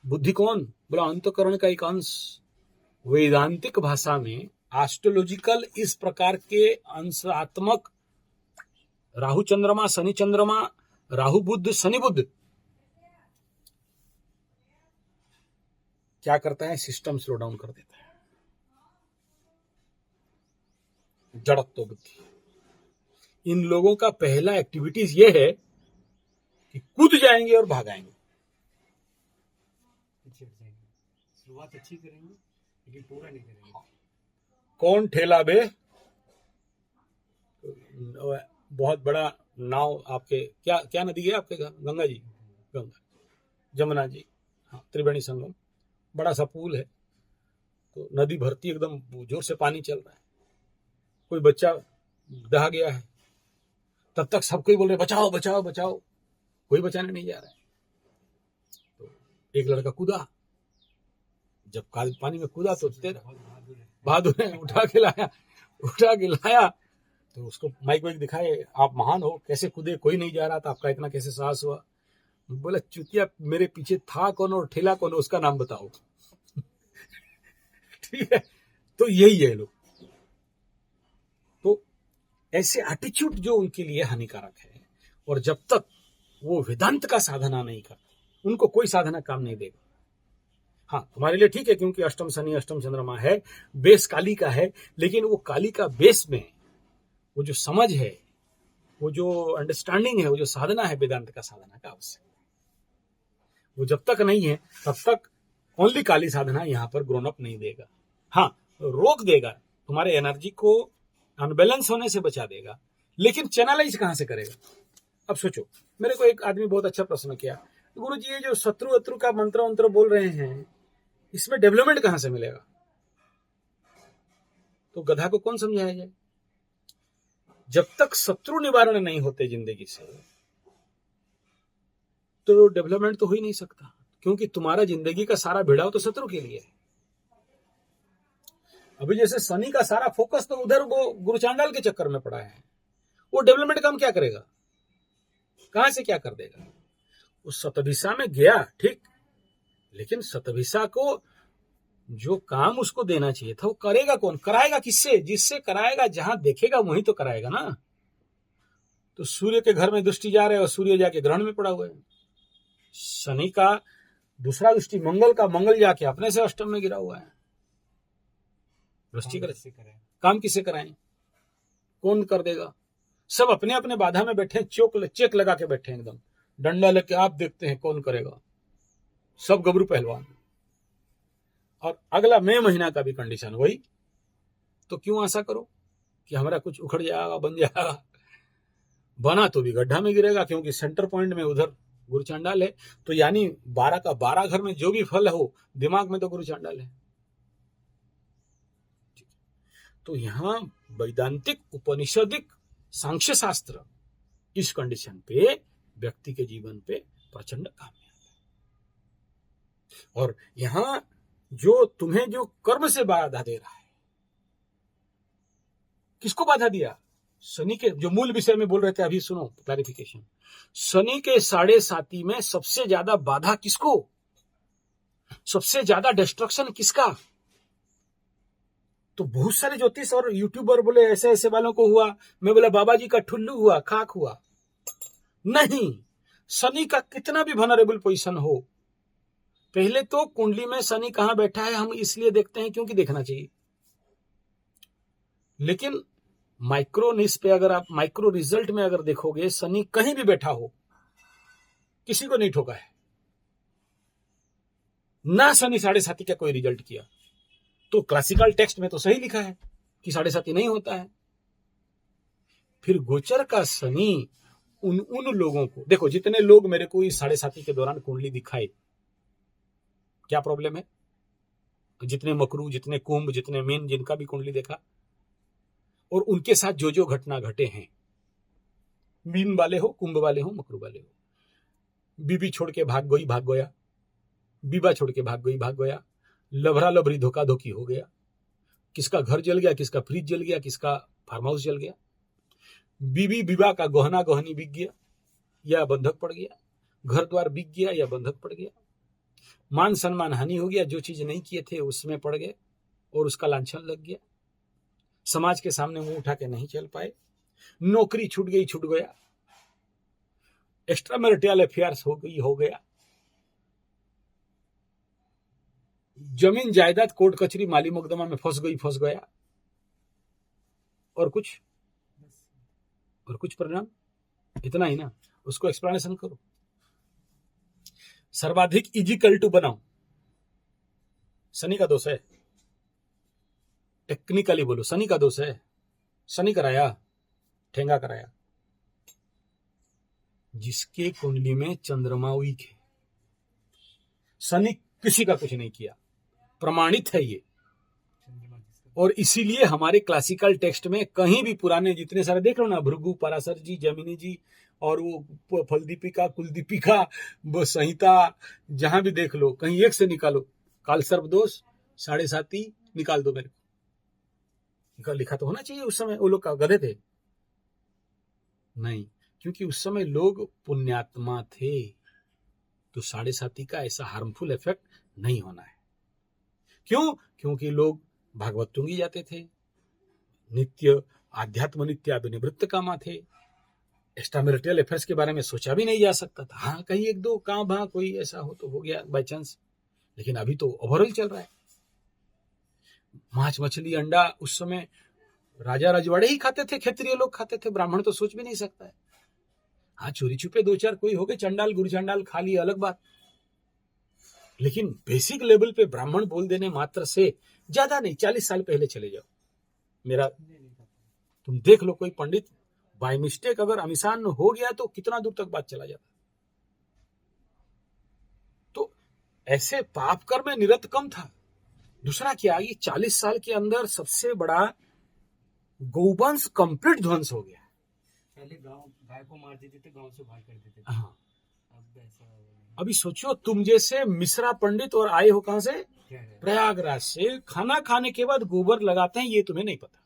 बुद्धि कौन बोला, अंतकरण का एक अंश। वेदांतिक भाषा में एस्ट्रोलॉजिकल इस प्रकार के अंशात्मक राहु चंद्रमा, शनि चंद्रमा, राहु बुध, शनि बुध क्या करता है, सिस्टम स्लो डाउन कर देता है, जड़त्व बुद्धि। इन लोगों का पहला एक्टिविटीज ये है कि कूद जाएंगे और भागाएंगे, शुरुआत अच्छी करेंगे लेकिन पूरा नहीं करेंगे। कौन ठेला बे, बहुत बड़ा नाव आपके, क्या नदी है आपके, गंगा जी, गंगा, जमुना जी, हाँ, त्रिवेणी संगम, बड़ा सा पुल है, तो नदी भरती, एकदम जोर से पानी चल रहा है, कोई बच्चा दहा गया है, तब तक सब कोई बोल रहे बचाओ बचाओ बचाओ, कोई बचाने नहीं जा रहा है। तो एक लड़का कूदा, जब पानी में कूदा तो बहादुर ने उठा के लाया, तो उसको माइक वाइक दिखाए, आप महान हो, कैसे कूदे, कोई नहीं जा रहा था, आपका इतना कैसे साहस हुआ। बोला चुतिया मेरे पीछे था कौन और ठेला कौन, उसका नाम बताओ। ठीक है, तो यही है लोग। तो ऐसे एटीट्यूड जो उनके लिए हानिकारक है, और जब तक वो वेदांत का साधना नहीं करते उनको कोई साधना काम नहीं देगा। हाँ, तुम्हारे लिए ठीक है क्योंकि अष्टम शनि अष्टम चंद्रमा है, बेस काली का है, लेकिन वो काली का बेस में वो जो समझ है, वो जो अंडरस्टैंडिंग है, वो जो साधना है वेदांत का साधना का आवश्यक, वो जब तक नहीं है तब तक ओनली काली साधना यहां पर ग्रोन अप नहीं देगा। हाँ, रोक देगा, तुम्हारे एनर्जी को अनबैलेंस होने से बचा देगा, लेकिन चैनलाइज कहां से करेगा? अब सोचो, मेरे को एक आदमी बहुत अच्छा प्रश्न किया, गुरु जी ये जो शत्रु अत्रु का मंत्र मंत्र बोल रहे हैं, इसमें डेवलपमेंट कहां से मिलेगा? तो गधा को कौन समझाया जाए? जब तक शत्रु निवारण नहीं होते जिंदगी से, तो डेवलपमेंट तो हो ही नहीं सकता, क्योंकि तुम्हारा जिंदगी का सारा भिड़ाव तो शत्रु के लिए है। अभी जैसे शनि का सारा फोकस तो उधर वो गुरुचांडाल के चक्कर में पड़ा है, वो डेवलपमेंट काम क्या करेगा? कहां से क्या कर देगा? उस शतभिषा में गया ठीक, लेकिन शतभिषा को जो काम उसको देना चाहिए था वो करेगा कौन? कराएगा किससे? जिससे कराएगा, जहां देखेगा वहीं तो कराएगा ना। तो सूर्य के घर में दृष्टि जा रहे है और सूर्य जाके ग्रहण में पड़ा हुआ है। शनि का दूसरा दृष्टि मंगल का, मंगल जाके अपने से अष्टम में गिरा हुआ है। दृष्टि करे, काम किसे कराएं? कौन कर देगा? सब अपने अपने बाधा में बैठे, चेक लगा के बैठे, एकदम डंडा लेके आप देखते हैं कौन करेगा। सब गबरू पहलवान। और अगला मई महीना का भी कंडीशन वही। तो क्यों आशा करो कि हमारा कुछ उखड़ जाएगा, बन जाएगा? बना तो भी गड्ढा में गिरेगा, क्योंकि सेंटर पॉइंट में उधर गुरु चांडाल है। तो यानी 12 का 12 घर में जो भी फल हो, दिमाग में तो गुरु चांडाल है। तो यहां वैदांतिक उपनिषदिक सांख्य शास्त्र इस कंडीशन पे व्यक्ति के जीवन पे प्रचंड कामयाब है। और यहां जो तुम्हें जो कर्म से बाधा दे रहा है, किसको बाधा दिया? शनि के, जो मूल विषय में बोल रहे थे अभी, सुनो क्लैरिफिकेशन। शनि के 7.5 में सबसे ज्यादा बाधा किसको, सबसे ज्यादा डिस्ट्रक्शन किसका? तो बहुत सारे ज्योतिष और यूट्यूबर बोले ऐसे ऐसे वालों को हुआ। मैं बोला बाबा जी का ठुल्लू हुआ, खाक हुआ। नहीं, शनि का कितना भी वनरेबल पोजीशन हो, पहले तो कुंडली में शनि कहां बैठा है हम इसलिए देखते हैं क्योंकि देखना चाहिए। लेकिन माइक्रोनिस पे अगर आप माइक्रो रिजल्ट में अगर देखोगे, शनि कहीं भी बैठा हो, किसी को नहीं ठोका है ना। शनि 7.5 का कोई रिजल्ट किया तो क्लासिकल टेक्स्ट में तो सही लिखा है कि 7.5 नहीं होता है। फिर गोचर का शनि उन लोगों को देखो, जितने लोग मेरे को इस 7.5 के दौरान कुंडली दिखाए, क्या प्रॉब्लम है? जितने मकरू, जितने कुंभ, जितने मीन, जिनका भी कुंडली देखा, और उनके साथ जो जो घटना घटे हैं, मीन वाले हो, कुंभ वाले हो, मकरू वाले हो, बीबी छोड़ के भाग गया, बीबा छोड़ के भाग गया, लभरा लभरी धोखा धोखी हो गया, किसका घर जल गया, किसका फ्रिज जल गया, किसका फार्म हाउस जल गया, बीबी विवाह का गहना गहनी बिक गया या बंधक पड़ गया, घर द्वार बिक गया या बंधक पड़ गया, मान सम्मान हानि हो गया, जो चीज नहीं किए थे उसमें पड़ गए और उसका लांछन लग गया, समाज के सामने मुंह उठा के नहीं चल पाए, नौकरी छूट गया, एक्स्ट्रा मैरिटल अफेयर्स हो गया, जमीन जायदाद कोर्ट कचहरी माली मुकदमा में फंस गया, और कुछ परिणाम, इतना ही ना। उसको एक्सप्लेनेशन करो। सर्वाधिक इजिकल टू बनाओ, शनि का दोष है। टेक्निकली बोलो, शनि का दोष है। शनि कराया, ठेंगा कराया। जिसके कुंडली में चंद्रमा वीक है, शनि किसी का कुछ नहीं किया, प्रमाणित है ये। और इसीलिए हमारे क्लासिकल टेक्स्ट में कहीं भी पुराने जितने सारे देख लो ना, भृगु, पराशर जी, जैमिनी जी, और वो फलदीपिका, कुलदीपिका, संहिता, जहां भी देख लो, कहीं एक से निकालो, काल सर्प दोष 7.5 निकाल दो मेरे को। लिखा तो होना चाहिए। उस समय वो लोग गधे थे नहीं, क्योंकि उस समय लोग पुण्यात्मा थे। तो साढ़े साथी का ऐसा हार्मफुल इफेक्ट नहीं होना है। क्यों? क्योंकि लोग भागवत टूंगी जाते थे, नित्य आध्यात्म नित्य अभिनिवृत्त कामा थे, एक्स्ट्रा मैरिटल अफेयर्स के बारे में सोचा भी नहीं जा सकता था। हाँ, कहीं एक दो कहाँ भा कोई ऐसा हो तो हो गया बाई चांस, लेकिन अभी तो ओवरऑल चल रहा है। मांस मछली अंडा उस समय राजा रजवाड़े ही खाते थे, क्षत्रिय लोग खाते थे, ब्राह्मण तो सोच भी नहीं सकता है। हाँ, चोरी छुपे दो चार कोई हो गए चंडाल गुरु चंडाल खा लिए, अलग बात, लेकिन बेसिक लेवल पे ब्राह्मण बोल देने मात्र से, ज्यादा नहीं, 40 साल पहले चले जाओ, मेरा तुम देख लो, कोई पंडित बाय मिस्टेक अगर अमिशान हो गया तो कितना दूर तक बात चला जाता। तो ऐसे पाप कर में निरत कम था। दूसरा क्या, ये 40 साल के अंदर सबसे बड़ा गौवंश कंप्लीट ध्वंस हो गया। पहले गाय को मार देते थे, गांव से बाहर कर देते थे। हाँ, अब ऐसा नहीं। अभी सोचो, तुम जैसे मिश्रा पंडित और आए हो कहां से? प्रयागराज से। खाना खाने के बाद गोबर लगाते हैं, ये तुम्हें नहीं पता।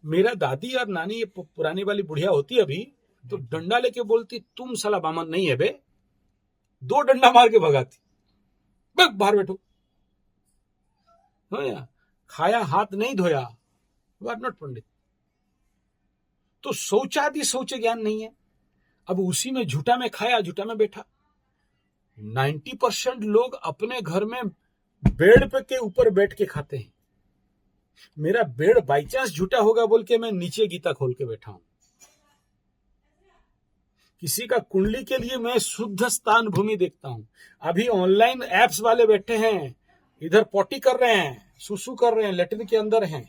मेरा दादी और नानी, ये पुरानी वाली बुढ़िया होती अभी, तो डंडा लेके बोलती, तुम साला बामन नहीं है बे, 2 डंडा मार के भगाती, बाहर बैठो। खाया हाथ नहीं धोया, यू आर नॉट पंडित। तो शौचादि शौच ज्ञान नहीं है। अब उसी में झूठा में खाया, झूठा में बैठा। 90% लोग अपने घर में बेड पे के ऊपर बैठ के खाते हैं। मेरा बेड बाई चांस झूठा होगा बोल के मैं नीचे गीता खोल के बैठा हूं। किसी का कुंडली के लिए मैं शुद्ध स्थान भूमि देखता हूं। अभी ऑनलाइन एप्स वाले बैठे हैं, इधर पॉटी कर रहे हैं, सुसु कर रहे हैं, लेटरिन के अंदर हैं,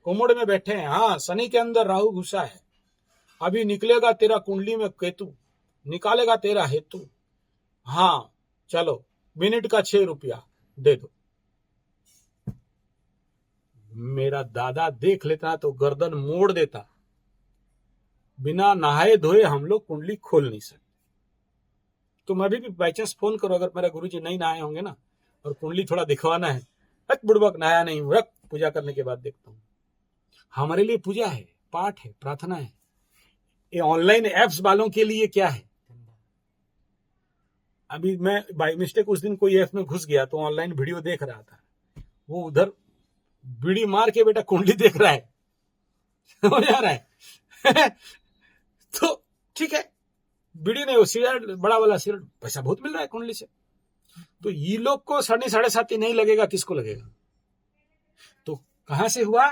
कोमोड में बैठे हैं। हाँ, शनि के अंदर राहु घुसा है, अभी निकलेगा तेरा कुंडली में केतु, निकालेगा तेरा हेतु। हाँ चलो, मिनट का 6 रुपया दे दो। मेरा दादा देख लेता तो गर्दन मोड़ देता। बिना नहाए धोए हम लोग कुंडली खोल नहीं सकते। तुम अभी भी बाई चांस फोन करो, अगर मेरा गुरुजी नहीं नहाए होंगे ना और कुंडली थोड़ा दिखवाना है, रख बुड़बक नहाया नहीं हूं, रख पूजा करने के बाद देखता हूं। हमारे लिए पूजा है, पाठ है, प्रार्थना है। ये ऑनलाइन एप्स वालों के लिए क्या है? अभी मैं बाय मिस्टेक उस दिन कोई ऐप में घुस गया तो ऑनलाइन वीडियो देख रहा था, वो उधर बीड़ी मार के बेटा कुंडली देख रहा है, हो जा रहा है। तो ठीक है, बीड़ी नहीं, वो सिगरेट, बड़ा वाला सिगरेट, पैसा बहुत मिल रहा है कुंडली से। तो ये लोग को शनि 7.5 नहीं लगेगा, किसको लगेगा? तो कहां से हुआ?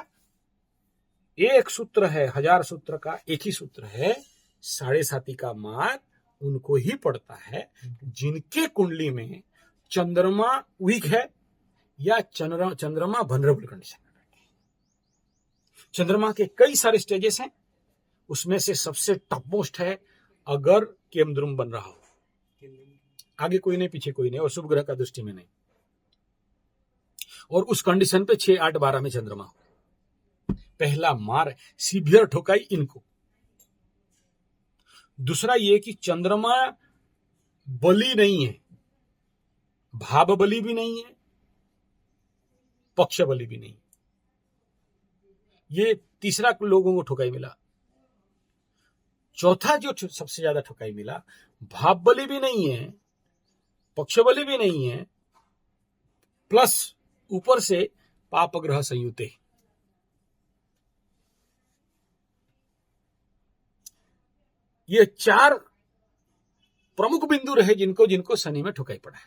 एक सूत्र है, 1000 सूत्र का एक ही सूत्र है, 7.5 का मार उनको ही पड़ता है जिनके कुंडली में चंद्रमा वीक है या चंद्रमा वनरेबल कंडीशन में बैठे हैं। चंद्रमा के कई सारे स्टेजेस हैं, उसमें से सबसे टॉप मोस्ट है अगर केमद्रुम बन रहा हो, आगे कोई नहीं पीछे कोई नहीं, और शुभ ग्रह का दृष्टि में नहीं, और उस कंडीशन पे 6, 8, 12 में चंद्रमा हो, पहला मार सीवियर ठोकाई इनको। दूसरा ये कि चंद्रमा बली नहीं है, भाव बली भी नहीं है, पक्ष बली भी नहीं, ये तीसरा लोगों को ठोकाई मिला। चौथा जो सबसे ज्यादा ठोकाई मिला, भाव बली भी नहीं है, पक्ष बली भी नहीं है, प्लस ऊपर से पाप ग्रह संयुते। ये 4 प्रमुख बिंदु रहे जिनको जिनको शनि में ठुकाई पड़ा है।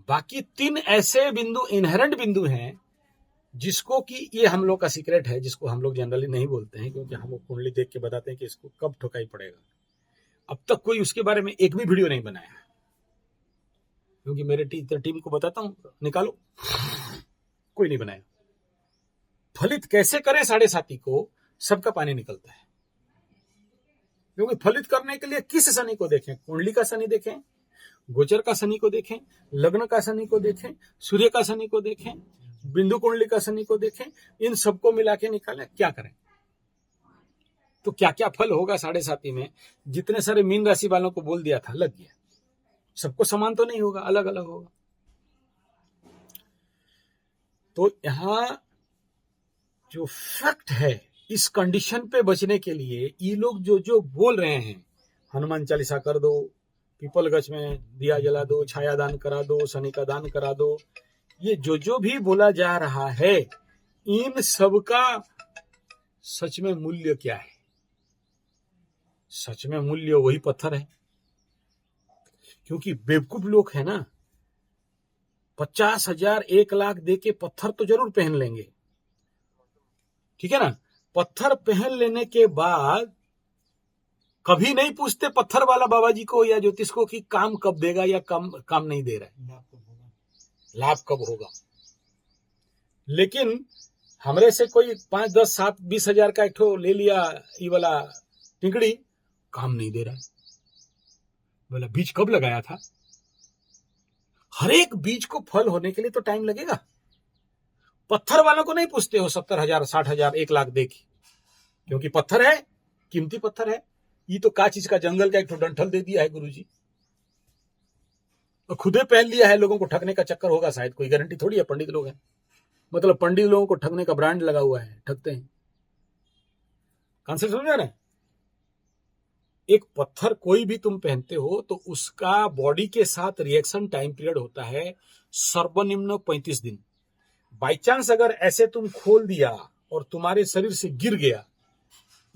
बाकी 3 ऐसे बिंदु इनहेरेंट बिंदु हैं जिसको कि ये हम लोग का सीक्रेट है, जिसको हम लोग जनरली नहीं बोलते हैं, क्योंकि हम लोग कुंडली देख के बताते हैं कि इसको कब ठुकाई पड़ेगा। अब तक कोई उसके बारे में एक भी वीडियो नहीं बनाया, क्योंकि मेरे टीम को बताता हूं निकालो, कोई नहीं बनाया। फलित कैसे करें 7.5 को, सबका पानी निकलता है। क्योंकि फलित करने के लिए किस शनि को देखें? कुंडली का शनि देखें, गोचर का शनि को देखें, लग्न का शनि को देखें, सूर्य का शनि को देखें, बिंदु कुंडली का शनि को देखें, इन सबको मिला के निकालें, क्या करें? तो क्या क्या फल होगा 7.5 में? जितने सारे मीन राशि वालों को बोल दिया था, लग गया। सबको समान तो नहीं होगा, अलग अलग होगा। तो यहां जो फैक्ट है इस कंडीशन पे बचने के लिए ये लोग जो जो बोल रहे हैं, हनुमान चालीसा कर दो, पीपल गछ में दिया जला दो, छाया दान करा दो, शनि का दान करा दो, ये जो जो भी बोला जा रहा है, इन सब का सच में मूल्य क्या है? सच में मूल्य वही पत्थर है। क्योंकि बेवकूफ लोग है ना, 50,000 1,00,000 दे के पत्थर तो जरूर पहन लेंगे, ठीक है ना। पत्थर पहन लेने के बाद कभी नहीं पूछते पत्थर वाला बाबा जी को या ज्योतिष को कि काम कब देगा या काम नहीं दे रहा है, लाभ कब होगा। लेकिन हमरे से कोई 5, 10, 7, 20,000 का एक ठो ले लिया, ये वाला टिंकड़ी, काम नहीं दे रहा है। बोला बीज कब लगाया था? हर एक बीज को फल होने के लिए तो टाइम लगेगा। पत्थर वालों को नहीं पूछते हो 70,000, 60,000, 1,00,000 दे के, क्योंकि पत्थर है, कीमती पत्थर है। ये तो का चीज का, जंगल का एक ठो डंठल दे दिया है गुरुजी, और खुदे पहन लिया है। लोगों को ठगने का चक्कर होगा शायद, कोई गारंटी थोड़ी है। पंडित लोग हैं, मतलब पंडित लोगों को ठगने का ब्रांड लगा हुआ है, ठगते हैं। कॉन्सेप्ट समझ रहे हैं? एक पत्थर कोई भी तुम पहनते हो तो उसका बॉडी के साथ रिएक्शन टाइम पीरियड होता है सर्वनिम्न 35 दिन। बाई चांस अगर ऐसे तुम खोल दिया और तुम्हारे शरीर से गिर गया,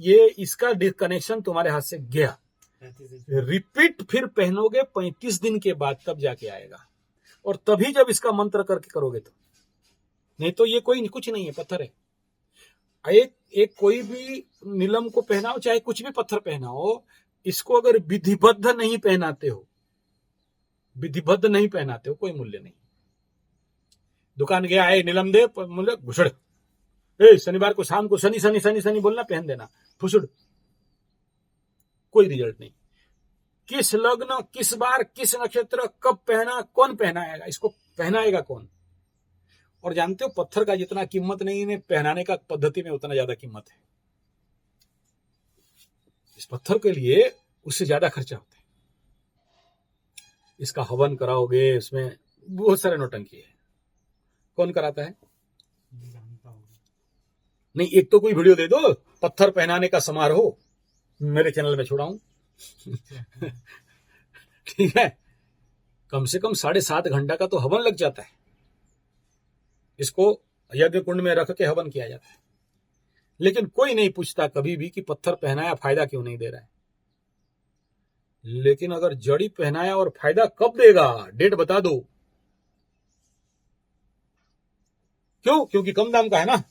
ये इसका डिस्कनेक्शन तुम्हारे हाथ से गया, रिपीट फिर पहनोगे 35 दिन के बाद, तब जाके आएगा। और तभी जब इसका मंत्र करके करोगे तो, नहीं तो ये कोई कुछ नहीं है, पत्थर है। एक कोई भी नीलम को पहनाओ, चाहे कुछ भी पत्थर पहनाओ, इसको अगर विधिबद्ध नहीं पहनाते हो, विधिबद्ध नहीं पहनाते हो, कोई मूल्य नहीं। दुकान गया है, नीलम दे, मूल्य घुसड़, शनिवार को शाम को शनि शनि शनि शनि बोलना, पहन देना, फुसुड़, कोई रिजल्ट नहीं। किस लग्न, किस बार, किस नक्षत्र, कब पहना, कौन पहनाएगा, इसको पहनाएगा कौन? और जानते हो पत्थर का जितना कीमत नहीं है, पहनाने का पद्धति में उतना ज्यादा कीमत है। इस पत्थर के लिए उससे ज्यादा खर्चा होता है। इसका हवन कराओगे, उसमें बहुत सारे नौटंकी है। कौन कराता है? नहीं, एक तो कोई वीडियो दे दो पत्थर पहनाने का समारोह, मेरे चैनल में छोड़ाऊं। ठीक है, कम से कम 7.5 घंटा का तो हवन लग जाता है। इसको यज्ञ कुंड में रख के हवन किया जाता है। लेकिन कोई नहीं पूछता कभी भी कि पत्थर पहनाया फायदा क्यों नहीं दे रहा है। लेकिन अगर जड़ी पहनाया और फायदा कब देगा, डेट बता दो। क्यों? क्योंकि कम दाम का है ना।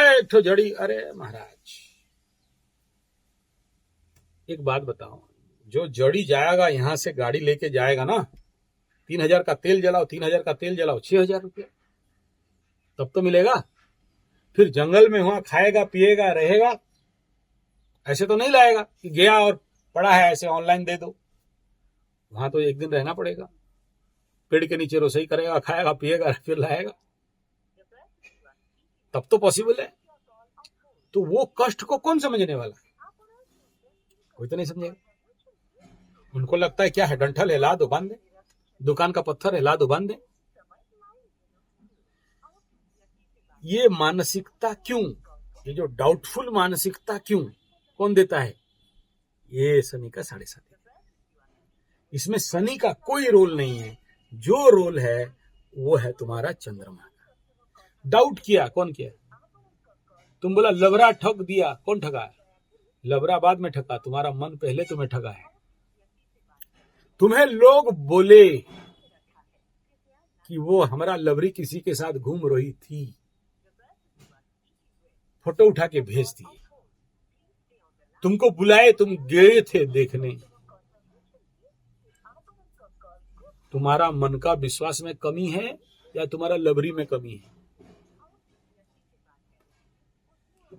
एक तो जड़ी, अरे महाराज एक बात बताओ, जो जड़ी जाएगा यहां से, गाड़ी लेके जाएगा ना, 3,000 का तेल जलाओ, 3,000 का तेल जलाओ, 6,000 रुपया तब तो मिलेगा। फिर जंगल में वहां खाएगा, पिएगा, रहेगा, ऐसे तो नहीं लाएगा कि गया और पड़ा है ऐसे ऑनलाइन दे दो। वहां तो एक दिन रहना पड़ेगा, पेड़ के नीचे रसोई करेगा, खाएगा, पिएगा, फिर लाएगा, तब तो पॉसिबल है। तो वो कष्ट को कौन समझने वाला? कोई तो नहीं समझेगा। उनको लगता है क्या है, डंठल है, ला दो, बांध दे, दुकान का पत्थर है, ला दो, बांध दे। ये मानसिकता क्यों, ये जो डाउटफुल मानसिकता क्यों, कौन देता है? ये शनि का 7.5। इसमें शनि का कोई रोल नहीं है। जो रोल है वो है तुम्हारा चंद्रमा का। डाउट किया, कौन किया? तुम बोला लबरा ठग दिया, कौन ठगा? लबरा बाद में ठगा, तुम्हारा मन पहले तुम्हें ठगा है। तुम्हें लोग बोले कि वो हमारा लबरी किसी के साथ घूम रही थी, फोटो उठा के भेज दिए, तुमको बुलाए, तुम गए थे देखने। तुम्हारा मन का विश्वास में कमी है या तुम्हारा लबरी में कमी है?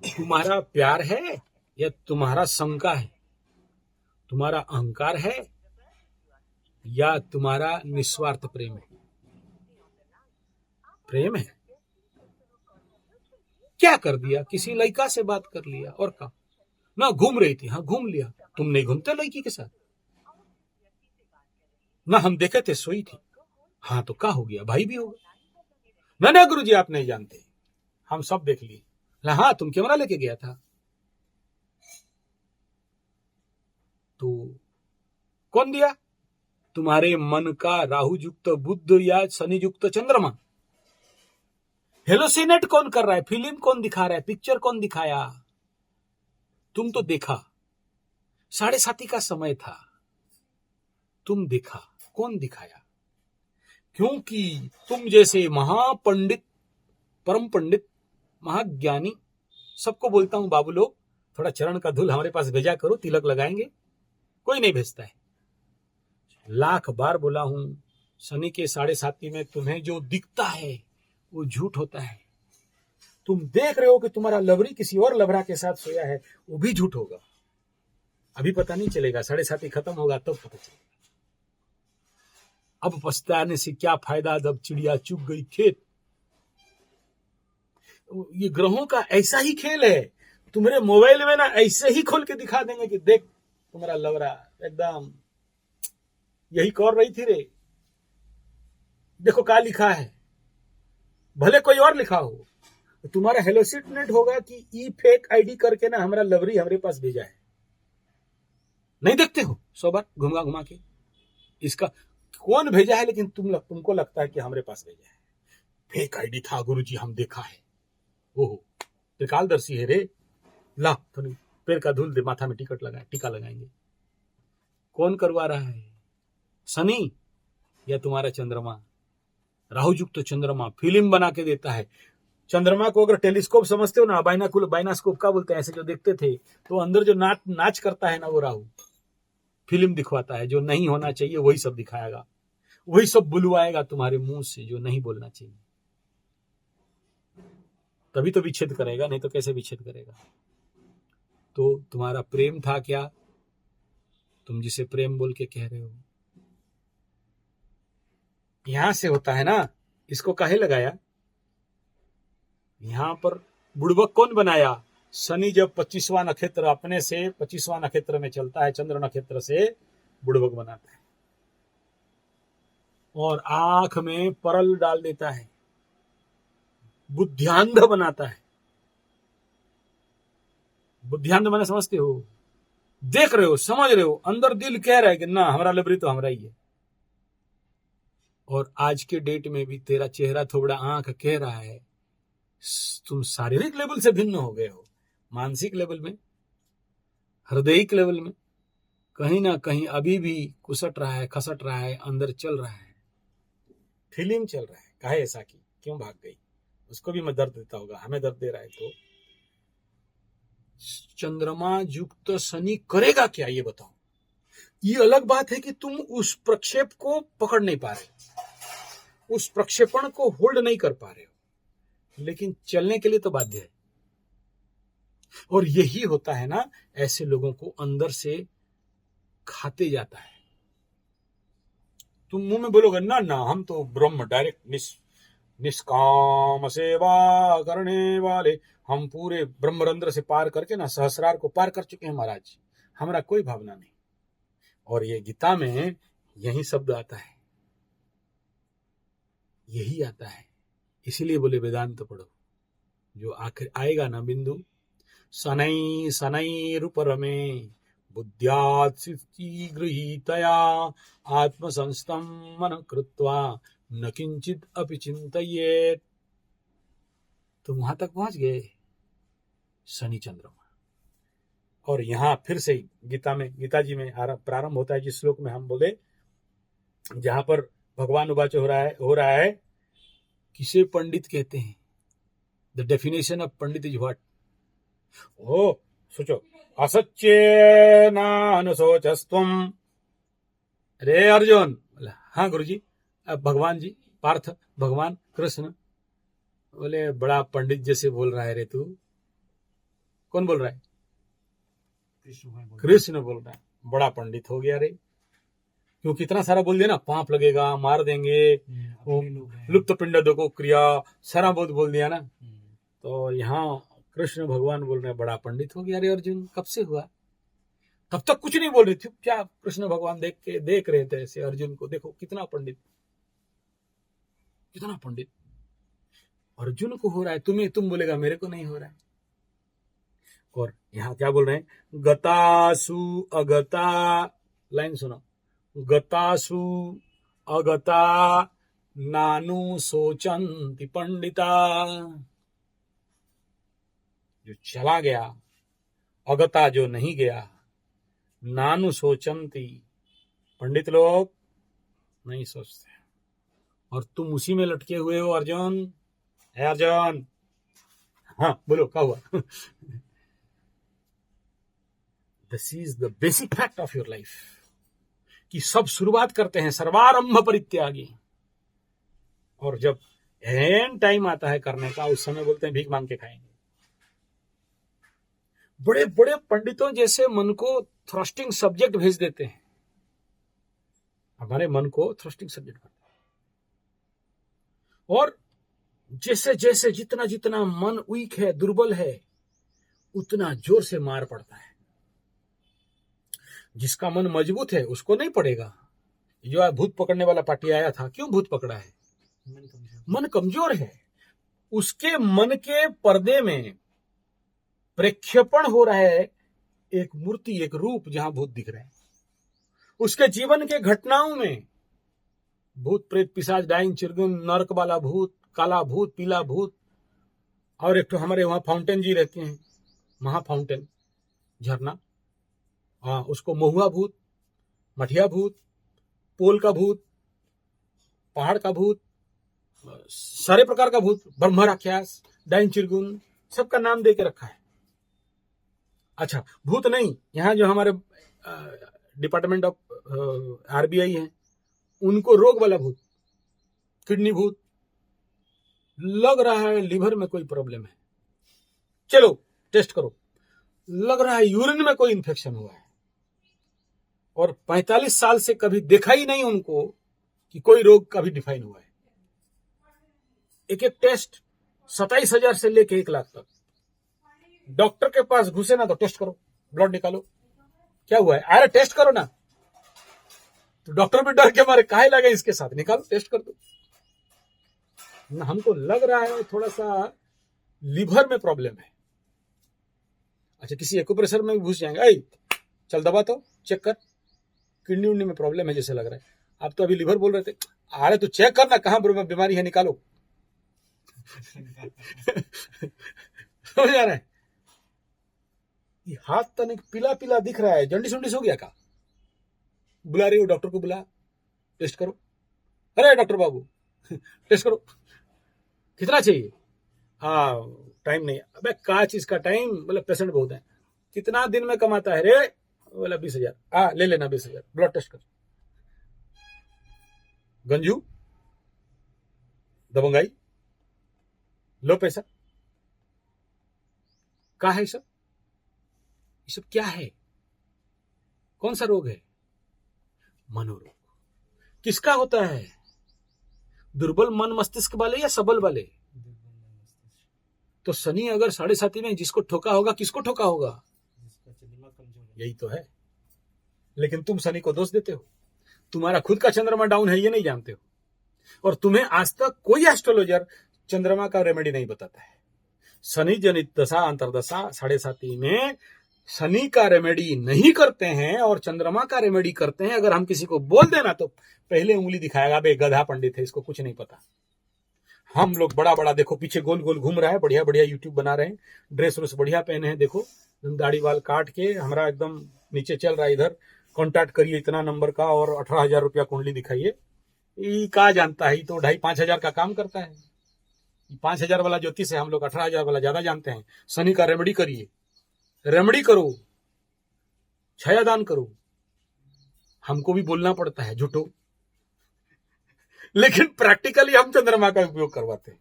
तुम्हारा प्यार है या तुम्हारा शंका है? तुम्हारा अहंकार है या तुम्हारा निस्वार्थ प्रेम है? प्रेम है। क्या कर दिया? किसी लड़का से बात कर लिया और कहा ना, घूम रही थी, हाँ घूम लिया। तुम नहीं घूमते लड़की के साथ ना, हम देखे थे सोई थी, हाँ तो क्या हो गया, भाई भी होगा। ना गुरुजी आप नहीं जानते, हम सब देख लिए, हाँ, तुम कैमरा लेके गया था। तो कौन दिया? तुम्हारे मन का राहु युक्त बुध या शनि युक्त चंद्रमा। हेलोसिनेट कौन कर रहा है? फिल्म कौन दिखा रहा है? पिक्चर कौन दिखाया? तुम तो देखा। 7:30 का समय था, तुम देखा। कौन दिखाया? क्योंकि तुम जैसे महापंडित, परम पंडित, महाज्ञानी, सबको बोलता हूं बाबू लोग, थोड़ा चरण का धूल हमारे पास भेजा करो, तिलक लगाएंगे। कोई नहीं भेजता है। लाख बार बोला हूं, शनि के 7:30 में तुम्हें जो दिखता है वो झूठ होता है। तुम देख रहे हो कि तुम्हारा लवरी किसी और लवरा के साथ सोया है, वो भी झूठ होगा। अभी पता नहीं चलेगा, 7:30 खत्म होगा तब पता चलेगा। अब पछताने से क्या फायदा जब चिड़िया चुग गई खेत। ये ग्रहों का ऐसा ही खेल है। तुम्हारे मोबाइल में ना ऐसे ही खोल के दिखा देंगे कि देख तुम्हारा लवरा एकदम यही कर रही थी रे, देखो क्या लिखा है, भले कोई और लिखा हो। तो तुम्हारा हेलोसिनेट होगा कि ई फेक आईडी करके ना हमारा लवरी हमारे पास भेजा है। नहीं देखते हो 100 बार घुमा घुमा के इसका कौन भेजा है, लेकिन तुमको लगता है कि हमारे पास भेजा है। फेक आईडी था गुरुजी, हम देखा है। ओहो, त्रिकालदर्शी है रे। ला थोड़ी पैर का धूल दे, माथा में टीका लगाएंगे। कौन करवा रहा है? शनि या तुम्हारा चंद्रमा? राहु युक्त चंद्रमा फिल्म बना के देता है। चंद्रमा को अगर टेलीस्कोप समझते हो ना, बाइनास्कोप का बोलते हैं, ऐसे जो देखते थे, तो अंदर जो नाच करता है ना, वो राहु फिल्म दिखवाता है। जो नहीं होना चाहिए वही सब दिखाएगा, वही सब बुलवाएगा तुम्हारे मुंह से जो नहीं बोलना चाहिए। तभी तो विच्छेद करेगा, नहीं तो कैसे विच्छेद करेगा? तो तुम्हारा प्रेम था क्या? तुम जिसे प्रेम बोल के कह रहे हो, यहां से होता है ना। इसको काहे लगाया? यहां पर बुड़बक कौन बनाया? शनि जब 25वां नक्षत्र अपने से 25वां नक्षत्र में चलता है, चंद्र नक्षत्र से बुड़बक बनाता है और आंख में परल डाल देता है, बुद्धियांध बनाता है। बुद्धियांध मैंने समझते हो? देख रहे हो, समझ रहे हो, अंदर दिल कह रहा है कि ना हमारा लबरी तो हमारा ही है। और आज के डेट में भी तेरा चेहरा थोड़ा आंख कह रहा है तुम शारीरिक लेवल से भिन्न हो गए हो, मानसिक लेवल में, हृदयिक लेवल में कहीं ना कहीं अभी भी कुसट रहा है, खसट रहा है, अंदर चल रहा है, फिल्म चल रहा है। काहे ऐसा की, क्यों भाग गई? उसको भी मैं दर्द देता होगा, हमें दर्द दे रहा है। तो चंद्रमा युक्त शनि करेगा क्या, ये बताओ। ये अलग बात है कि तुम उस प्रक्षेप को पकड़ नहीं पा रहे, उस प्रक्षेपण को होल्ड नहीं कर पा रहे हो, लेकिन चलने के लिए तो बाध्य है। और यही होता है ना, ऐसे लोगों को अंदर से खाते जाता है। तुम मुंह में बोलोगे ना ना हम तो ब्रह्म डायरेक्ट निष्काम सेवा करने वाले, हम पूरे ब्रह्मरंध्र से पार करके ना सहस्रार को पार कर चुके हैं महाराज, हमारा कोई भावना नहीं। और ये गीता में यही शब्द आता है, यही आता है। इसीलिए बोले वेदांत पढ़ो। जो आखिर आएगा ना बिंदु, शनै शनैरुपरमे बुद्ध्यात् गृहीतया आत्मसंस्थं मन कृत्वा न किंचित अपि चिंतयेत्। तो वहां तक पहुंच गए शनि चंद्रमा। और यहां फिर से गीता जी में प्रारंभ होता है जिस श्लोक में हम बोले, जहां पर भगवान उवाच हो रहा है किसे पंडित कहते हैं। The definition of pandit is what? ओ सोचो, असच्ये नानुशोचस्त्वम। अरे अर्जुन, हाँ गुरुजी। अब भगवान जी, पार्थ भगवान कृष्ण बोले बड़ा पंडित जैसे बोल रहा है रे तू। कौन बोल रहा है? कृष्ण बोल रहा है, बड़ा पंडित हो गया रे। क्यों कितना सारा बोल दिया ना, पाप लगेगा, मार देंगे, लुप्त पिंड को क्रिया सारा बहुत बोल दिया ना। तो यहाँ कृष्ण भगवान बोल रहे हैं बड़ा पंडित हो गया रे अर्जुन। कब से हुआ? तब तक कुछ नहीं बोल रही थी, क्या कृष्ण भगवान देख रहे थे ऐसे अर्जुन को, देखो कितना पंडित, कितना पंडित। अर्जुन को हो रहा है, तुम बोलेगा मेरे को नहीं हो रहा है। और यहां क्या बोल रहे हैं, गतासु अगता, लाइन सुनो, गतासु अगता नानु सोचंति पंडिता, जो चला गया, अगता जो नहीं गया, नानु सोचंती, पंडित लोग नहीं सोचते, और तुम उसी में लटके हुए हो अर्जुन। है अर्जुन, हाँ बोलो क्या हुआ। This is the basic fact of your life, कि सब शुरुआत करते हैं सर्वारंभ परित्यागी, और जब एंड टाइम आता है करने का, उस समय बोलते हैं भीख मांग के खाएंगे। बड़े बड़े पंडितों जैसे मन को थ्रस्टिंग सब्जेक्ट भेज देते हैं, हमारे मन को थ्रस्टिंग सब्जेक्ट करते हैं, और जैसे जैसे जितना जितना मन वीक है, दुर्बल है, उतना जोर से मार पड़ता है। जिसका मन मजबूत है उसको नहीं पड़ेगा। जो भूत पकड़ने वाला पार्टी आया था, क्यों भूत पकड़ा है? मन कमजोर है। उसके मन के पर्दे में प्रक्षेपण हो रहा है एक मूर्ति, एक रूप, जहां भूत दिख रहे हैं। उसके जीवन के घटनाओं में भूत प्रेत पिशाच डाइन चिरगुन नरक वाला भूत, काला भूत, पीला भूत, और एक तो हमारे वहां फाउंटेन जी रहते हैं, महा फाउंटेन झरना, हाँ, उसको महुआ भूत, मठिया भूत, पोल का भूत, पहाड़ का भूत, सारे प्रकार का भूत, ब्रह्म राक्षस, डाइन चिरगुन, सबका नाम दे के रखा है। अच्छा, भूत नहीं, यहाँ जो हमारे डिपार्टमेंट ऑफ आरबीआई है, उनको रोग वाला भूत, किडनी भूत, लग रहा है लिवर में कोई प्रॉब्लम है, चलो टेस्ट करो, लग रहा है यूरिन में कोई इन्फेक्शन हुआ है, और 45 साल से कभी देखा ही नहीं उनको कि कोई रोग कभी डिफाइन हुआ है। एक एक टेस्ट 27,000 से लेके 1 लाख तक। डॉक्टर के पास घुसे ना तो टेस्ट करो, ब्लड निकालो, क्या हुआ है, अरे टेस्ट करो ना, तो डॉक्टर भी डर के मारे काहे लगे इसके साथ, निकालो टेस्ट कर दो। हमको लग रहा है थोड़ा सा लीवर में प्रॉब्लम है। अच्छा, किसी एक्यूप्रेशर में घुस जाएंगे, ऐ चल दबा तो चेक कर, किडनी उडनी में प्रॉब्लम है जैसे लग रहा है। आप तो अभी लीवर बोल रहे थे, अरे तो चेक करना कहां बीमारी है, निकालो। समझ आ रहा है? ये हाथ तनिक पीला पीला दिख रहा है, जंडिस उंडिस हो गया का? बुला रही हो डॉक्टर को, बुला, टेस्ट करो। अरे डॉक्टर बाबू टेस्ट करो, कितना चाहिए? हाँ, टाइम नहीं। अबे का चीज का टाइम? बोले पेशेंट बहुत है। कितना दिन में कमाता है रे? बोला 20,000। हाँ, ले लेना 20,000, ब्लड टेस्ट कर। गंजू, दबंगाई, लो पैसा, का है सब? ये सब क्या है? कौन सा रोग है? मनोरोग। किसका होता है? दुर्बल मन मस्तिष्क वाले या सबल वाले? तो शनि अगर 7.5 में जिसको ठोका होगा, किसको ठोका होगा? यही तो है। लेकिन तुम शनि को दोष देते हो। तुम्हारा खुद का चंद्रमा डाउन है, ये नहीं जानते हो, और तुम्हें आज तक कोई एस्ट्रोलॉजर चंद्रमा का रेमेडी नहीं बताता है। शनि जनित दशा अंतरदशा 7.5 में शनि का रेमेडी नहीं करते हैं और चंद्रमा का रेमेडी करते हैं। अगर हम किसी को बोल देना तो पहले उंगली दिखाएगा, बे गधा पंडित है, इसको कुछ नहीं पता। हम लोग बड़ा बड़ा देखो पीछे गोल गोल घूम रहा है, बढ़िया बढ़िया यूट्यूब बना रहे हैं, ड्रेस व्रेस बढ़िया पहने हैं, देखो दाढ़ी वाल काट के, हमारा एकदम नीचे चल रहा है, इधर कॉन्टैक्ट करिए इतना नंबर का और 18,000 रुपया कुंडली दिखाइए। ये का जानता है, तो 2,500-5,000 का काम करता है। 5,000 वाला ज्योतिष है, हम लोग 18,000 वाला ज्यादा जानते हैं। शनि का रेमेडी करिए, रेमेडी करो, छायादान करो। हमको भी बोलना पड़ता है झूठो, लेकिन प्रैक्टिकली हम चंद्रमा का उपयोग करवाते हैं।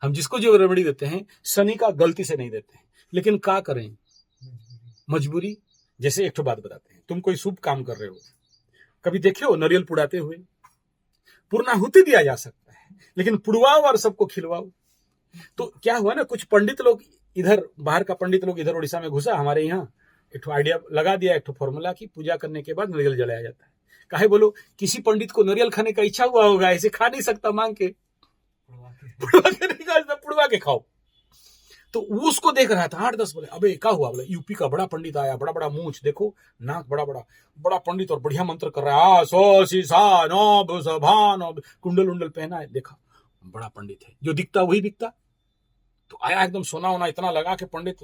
हम जिसको जो रेमेडी देते हैं शनि का गलती से नहीं देते हैं, लेकिन क्या करें, मजबूरी। जैसे एक तो बात बताते हैं, तुम कोई शुभ काम कर रहे हो, कभी देखे हो नारियल पुड़ाते हुए? पूर्णाहुति दिया जा सकता है, लेकिन पुड़वाओ और सबको खिलवाओ। तो क्या हुआ ना, कुछ पंडित लोग इधर, बाहर का पंडित लोग इधर उड़ीसा में घुसा, हमारे यहाँ एक तो आइडिया लगा दिया, एक तो फॉर्मूला की पूजा करने के बाद नारियल जलाया जाता है। काहे बोलो, किसी पंडित को नारियल खाने का इच्छा हुआ होगा, ऐसे खा नहीं सकता, मांग के पुड़वा के नहीं खा सकता, पुड़वा के खाओ। तो वो उसको देख रहा था 8-10, बोले अबे क्या हुआ, बोले यूपी का बड़ा पंडित आया, बड़ा बड़ा मूंछ, देखो नाक बड़ा बड़ा, बड़ा पंडित और बढ़िया मंत्र कर रहा है, सो सी सा नो सभान, कुंडल उंडल पहना है, देखा बड़ा पंडित है, जो दिखता वही दिखता। तो आया एकदम सोना वोना इतना लगा के पंडित,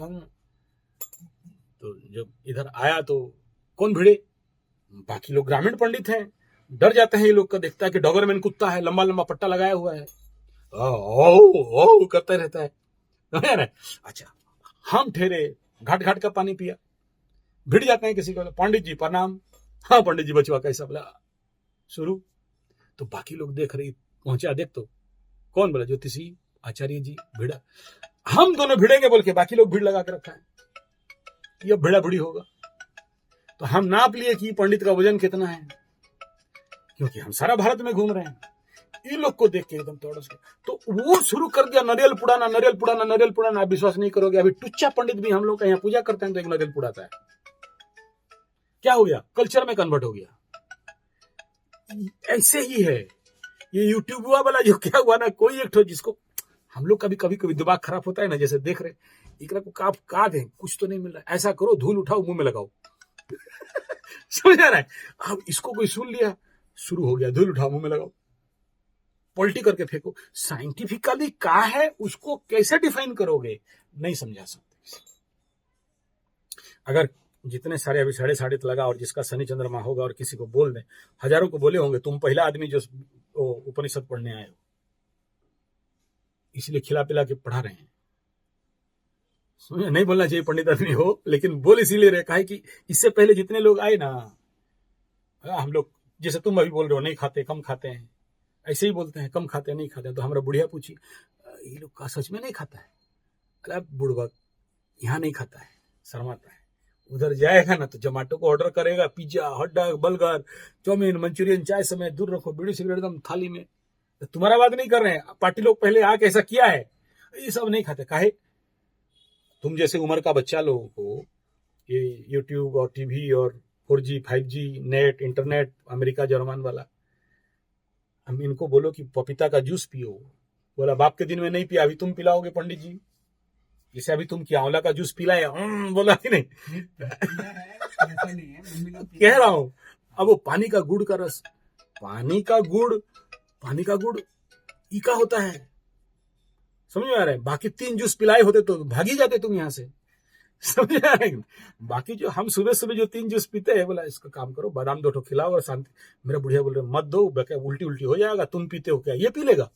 तो जब इधर आया तो कौन भिड़े, बाकी लोग ग्रामीण पंडित हैं, डर जाते हैं ये लोग का, देखता है कि डॉगरमैन कुत्ता है, लंबा लंबा पट्टा लगाया हुआ है, ओ करता रहता है। अच्छा, हम ठहरे, घाट घाट का पानी पिया, भिड़ जाते हैं किसी को, पंडित जी प्रणाम, हाँ पंडित जी बचवा कैसा, बोला शुरू। तो बाकी लोग देख रही, पहुंचा देख तो कौन, बोला ज्योतिषी आचार्य जी भिड़ा, हम दोनों भिड़ेंगे बोल के बाकी लोग भीड़ लगा के रखा है, ये भिड़ा भिड़ी होगा। तो हम नाप लिए कि पंडित का वजन कितना है, क्योंकि हम सारा भारत में घूम रहे हैं। इन लोग को देख के एकदम तोड़स के, तो वो शुरू कर दिया नरियल पुड़ाना, नरियल पुड़ाना, नरियल पुड़ाना। आप विश्वास नहीं करोगे, अभी टुच्चा पंडित भी हम लोग का यहाँ पूजा करते हैं तो एक नरियल पुड़ाता है। क्या हो गया, कल्चर में कन्वर्ट हो गया। ऐसे ही है ये यूट्यूब वाला जो क्या हुआ ना, कोई एक ठो जिसको हम लोग कभी कभी दिमाग खराब होता है ना, जैसे देख रहे इकरा को का दें, कुछ तो नहीं मिल रहा, ऐसा करो धूल उठाओ मुंह में लगाओ समझ आ रहा है। अब इसको कोई सुन लिया, शुरू हो गया धूल उठाओ मुंह में लगाओ, पॉलिटी करके फेंको। साइंटिफिकली क्या है उसको कैसे डिफाइन करोगे, नहीं समझा सकते। अगर जितने सारे अभी साढ़े लगा और जिसका शनि चंद्रमा होगा और किसी को बोल दें, हजारों को बोले होंगे, तुम पहला आदमी जो उपनिषद पढ़ने आए हो, इसलिए खिला पिला के पढ़ा रहे हैं। समझे, नहीं बोलना चाहिए पंडित आदमी हो, लेकिन बोल इसीलिए रखा है कि इससे पहले जितने लोग आए ना, हम लोग जैसे तुम अभी बोल रहे हो नहीं खाते, कम खाते हैं, ऐसे ही बोलते हैं कम खाते हैं, नहीं खाते हैं। तो हमारा बुढ़िया पूछी, ये लोग का सच में नहीं खाता है? अरे बुढ़वा यहाँ नहीं खाता है, शर्माता है, उधर जाएगा ना तो जोमेटो को ऑर्डर करेगा, pizza, hot dog, burger, chow mein, manchurian, चाय समय दूर रखो, बीड़ी सिगरेट एकदम थाली में। तो तुम्हारा बात नहीं कर रहे हैं, पार्टी लोग पहले आके ऐसा किया है, ये सब नहीं खाते। काहे? तुम जैसे उम्र का बच्चा लोगों को ये यूट्यूब और टीवी और 4G 5G net internet America German वाला, हम इनको बोलो कि पपीता का जूस पियो, बोला बाप के दिन में नहीं पिया, अभी तुम पिलाओगे पंडित जी, जैसे अभी तुम क्या आंवला का जूस पिलाए, बोला कि नहीं कह रहा हूं। अब वो पानी का गुड़ का रस, पानी का गुड़ ई का होता है, समझ में आ रहा है। बाकी 3 जूस पिलाए होते तो भागी जाते तुम यहां से, समझ में आ रहा है। बाकी जो हम सुबह सुबह जो 3 जूस पीते हैं, बोला इसका काम करो, बादाम 2 ठो खिलाओ और शांति। मेरा बुढ़िया बोल रहे मत दो, उल्टी हो जाएगा, तुम पीते हो क्या, ये पी लेगा।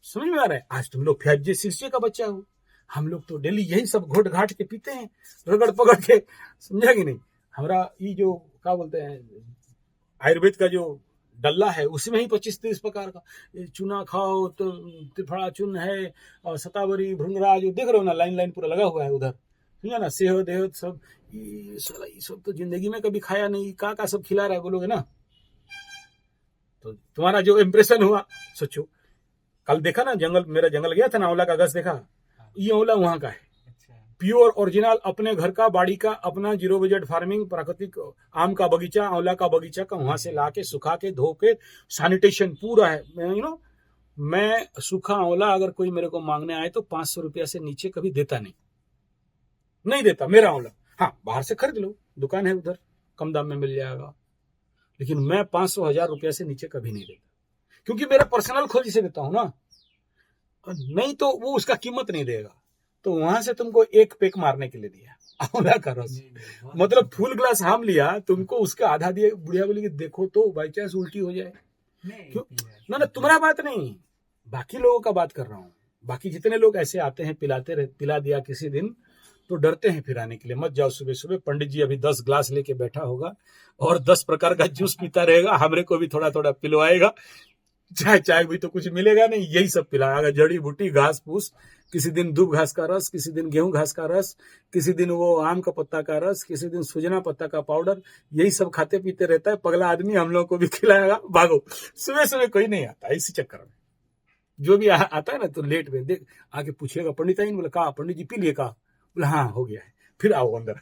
समझ में आ रहा है। आज तुम लोग 5G 6G का बच्चा हो, हम लोग तो डेली यही सब घोट घाट के पीते हैं, रगड़ पकड़ के, समझा कि नहीं। हमारा ये जो क्या बोलते हैं आयुर्वेद का जो डल्ला है, उसमें ही 25-30 प्रकार का चूना खाओ, तो त्रिफला चून है और शतावरी भृंगराज, देख रहे हो ना, लाइन लाइन पूरा लगा हुआ है उधर, समझा ना, सेहत देहत सब, ये सब तो जिंदगी में कभी खाया नहीं, का सब खिला रहा है बोलोगे ना। तो तुम्हारा जो इम्प्रेशन हुआ, सोचो कल देखा ना जंगल, मेरा जंगल गया था ना, आंवला का गज देखा, ये आंवला वहां का है, प्योर ओरिजिनल, अपने घर का, बाड़ी का, अपना 0 बजट फार्मिंग, प्राकृतिक आम का बगीचा, आंवला का बगीचा का, वहां से लाके सुखा के धो के सैनिटेशन पूरा है। मैं सूखा आंवला अगर कोई मेरे को मांगने आए तो 500 रुपया से नीचे कभी देता नहीं देता मेरा आंवला। हाँ, बाहर से खरीद लो, दुकान है उधर, कम दाम में मिल जाएगा, लेकिन मैं 500-1000 रुपया से नीचे कभी नहीं देता, क्योंकि मेरा पर्सनल खोज से देता हूं ना, नहीं तो वो उसका कीमत नहीं देगा। तो वहां से तुमको एक पेक मारने के लिए दिया आंवला का रस, मतलब फुल ग्लास हम लिया, तुमको उसका आधा दिया। बुढ़िया बोली कि देखो तो बाई चांस उल्टी हो जाए, क्यों ना, तुम्हारा बात नहीं, बाकी लोगों का बात कर रहा हूँ। बाकी जितने लोग ऐसे आते हैं, पिला दिया किसी दिन तो डरते हैं फिर आने के लिए। मत जाओ सुबह सुबह, पंडित जी अभी 10 ग्लास लेके बैठा होगा और 10 प्रकार का जूस पीता रहेगा, हमरे को भी थोड़ा थोड़ा पिलवाएगा, चाय भी तो कुछ मिलेगा नहीं, यही सब पिलाएगा, जड़ी बूटी, घास फूस, किसी दिन दूब घास का रस, किसी दिन गेहूं घास का रस, किसी दिन वो आम का पत्ता का रस, किसी दिन सुजना पत्ता का पाउडर, यही सब खाते पीते रहता है पगला आदमी। हम लोग को भी खिलाएगा, भागो। सुबह सुबह कोई नहीं आता, इसी चक्कर में जो भी आता है ना, तो लेट में देख आके पूछेगा पंडित आई, बोला कहा पंडित जी पी लिए, कहा, बोला हाँ हो गया है, फिर आओ अंदर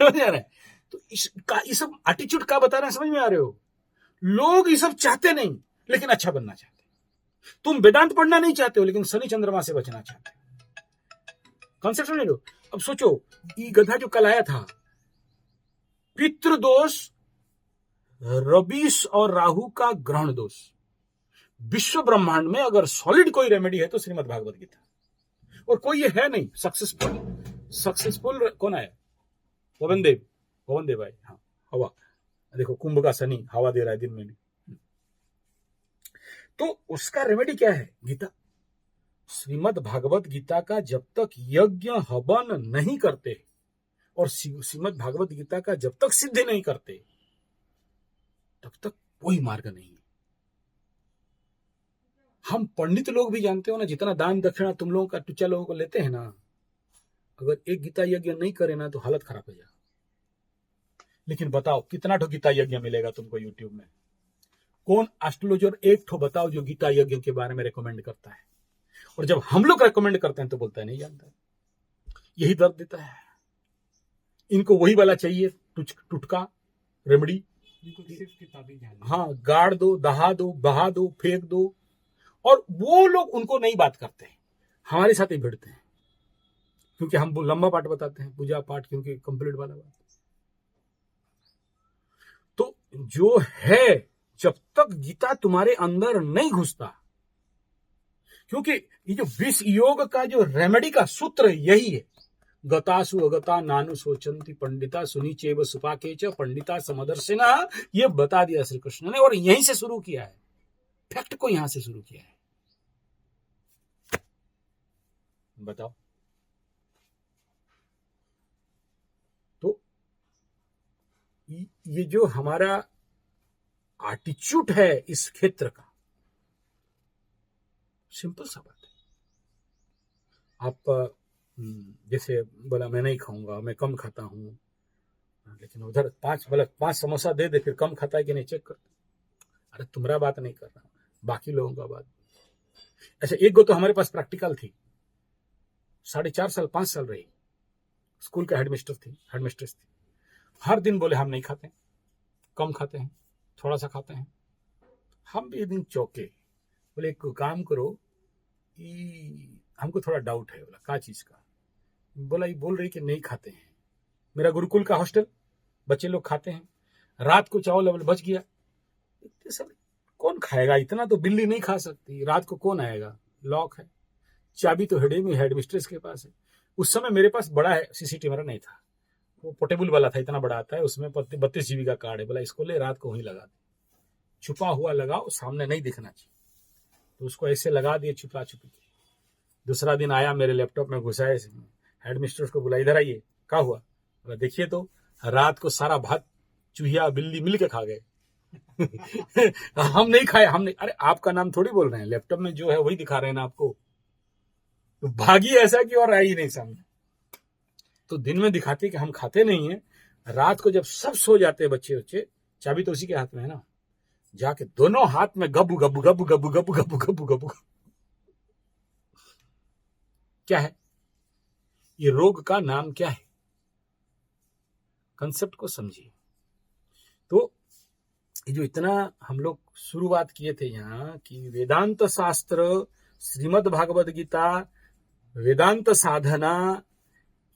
समझ आ रहा है। तो ये सब एटीट्यूड का बता रहे हैं, समझ में आ रहे हो। लोग ये सब चाहते नहीं, लेकिन अच्छा बनना चाहते। तुम वेदांत पढ़ना नहीं चाहते हो, लेकिन शनि चंद्रमा से बचना चाहते हो। कॉन्सेप्ट समझ लो। अब सोचो, ये गधा जो कल आया था, पितृदोष, रबीश और राहु का ग्रहण दोष। विश्व ब्रह्मांड में अगर सॉलिड कोई रेमेडी है तो श्रीमद् भागवत गीता, और कोई ये है नहीं सक्सेसफुल कौन आया? पवन देव भाई। हाँ, हवा देखो, कुंभ का शनि हवा दे रहा है दिन में भी। तो उसका रेमेडी क्या है? गीता। श्रीमद् भागवत गीता का जब तक यज्ञ हवन नहीं करते और श्रीमद् भागवत गीता का जब तक सिद्ध नहीं करते, तब तक कोई मार्ग नहीं है। हम पंडित लोग भी जानते हो ना, जितना दान दक्षिणा तुम लोगों का टुच्चा लोगों को लेते हैं ना, अगर एक गीता यज्ञ नहीं करे ना तो हालत खराब हो जाए। लेकिन बताओ कितना ठो गीता यज्ञ मिलेगा तुमको यूट्यूब में? कौन एस्ट्रोलॉजर एक ठो बताओ जो गीता यज्ञ के बारे में रिकमेंड करता है? और जब हम लोग रिकमेंड करते हैं तो बोलता है नहीं जानता। यही दर्द देता है इनको, वही वाला चाहिए टुटका रेमेडी। इनको सिर्फ किताबी ज्ञान। हाँ, गाड़ दो, दहा दो, बहा दो, फेंक दो। और वो लोग उनको नहीं बात करते हैं, हमारे साथ ही भिड़ते हैं, क्योंकि हम लंबा पाठ बताते हैं, पूजा पाठ क्योंकि कंप्लीट वाला बात। तो जो है, जब तक गीता तुम्हारे अंदर नहीं घुसता, क्योंकि ये जो विष योग का जो रेमेडी का सूत्र यही है, गतासु अगता नानु सोचंती पंडिता सुनी चेव सुपाके च पंडिता समदर्शिना, ये बता दिया श्री कृष्ण ने, और यहीं से शुरू किया है, फैक्ट को यहां से शुरू किया है। बताओ, तो ये जो हमारा एटीट्यूड है इस क्षेत्र का, सिंपल सा बात है। आप जैसे बोला मैं नहीं खाऊंगा, मैं कम खाता हूं, लेकिन उधर पांच समोसा दे फिर कम खाता है कि नहीं चेक करते। अरे तुम्हारा बात नहीं कर रहा, बाकी लोगों का बात। अच्छा, एक गो तो हमारे पास प्रैक्टिकल थी, 4.5 साल 5 साल रही, स्कूल का हेडमिस्ट्रेस थी। हर दिन बोले हम नहीं खाते, कम खाते हैं, थोड़ा सा खाते हैं। हम भी एक दिन चौके, बोले एक काम करो, हमको थोड़ा डाउट है। बोला क्या चीज का? बोला ये बोल रही कि नहीं खाते हैं। मेरा गुरुकुल का हॉस्टल, बच्चे लोग खाते हैं, रात को चावल बच गया, सब कौन खाएगा इतना? तो बिल्ली नहीं खा सकती, रात को कौन आएगा? लॉक है, चाबी तो हेडमिस्ट्रेस के पास है। उस समय मेरे पास बड़ा है सीसीटीवी, मेरा नहीं था, वो पोर्टेबल वाला था, इतना बड़ा आता है, उसमें 32 GB का कार्ड है। बोला इसको ले, रात को वहीं लगा दे, छुपा हुआ लगाओ, सामने नहीं दिखना चाहिए। तो उसको ऐसे लगा दिए छुपा छुपी के। दूसरा दिन आया, मेरे लैपटॉप में घुसाए, हेडमिस्ट्रेस को बोला इधर आइए, क्या हुआ? बोला देखिए तो रात को सारा भात चूहिया बिल्ली मिल के खा गए। हम नहीं खाए, हमने। अरे आपका नाम थोड़ी बोल रहे हैं, लैपटॉप में जो है वही दिखा रहे हैं ना आपको। तो भागी ऐसा कि और आई नहीं सामने। तो दिन में दिखाते कि हम खाते नहीं है, रात को जब सब सो जाते हैं बच्चे, चाबी तो उसी के हाथ में है ना, जाके दोनों हाथ में गबू गबू गबू गबू गबू गबू गबू गबू। क्या है ये रोग का नाम? क्या है? कंसेप्ट को समझिए। तो ये जो इतना हम लोग शुरुआत किए थे यहाँ कि वेदांत शास्त्र, श्रीमद् भागवत गीता, वेदांत साधना,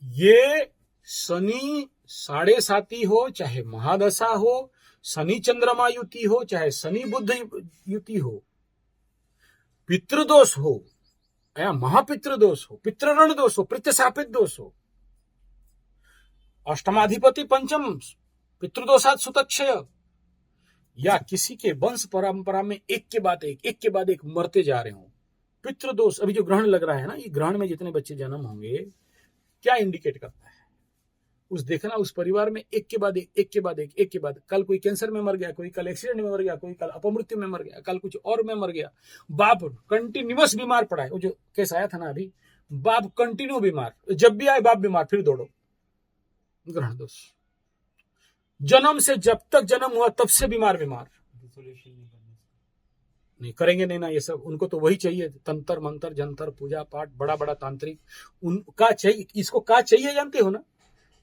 ये शनि 7.5 हो, चाहे महादशा हो, शनि चंद्रमा युति हो, चाहे शनि बुध युति हो, पितृदोष हो या महापितृदोष हो, पितृऋण दोष हो, पितृशापित दोष हो, अष्टमाधिपति पंचम पितृदोषात सुतक्षय, या किसी के वंश परंपरा में एक के बाद एक मरते जा रहे हो, पितृदोष। अभी जो ग्रहण लग रहा है ना, ये ग्रहण में जितने बच्चे जन्म होंगे, क्या इंडिकेट करता है? उस देखना, उस परिवार में एक के बाद एक, कल कोई कैंसर में मर गया, कोई कल एक्सीडेंट में मर गया, कोई कल अपमृत्यु में मर गया, कल कुछ और में मर गया, बाप कंटिन्यूअस बीमार पड़ा है। वो जो केस आया था ना अभी, बाप कंटिन्यू बीमार, जब भी आए बाप बीमार, फिर दौड़ो, ग्रहण दोष। जन्म से जब तक जन्म हुआ तब से बीमार नहीं करेंगे नहीं ना ये सब। उनको तो वही चाहिए, तंत्र मंत्र जंतर पूजा पाठ, बड़ा तांत्रिक उनका चाहिए। इसको क्या चाहिए जानते हो ना?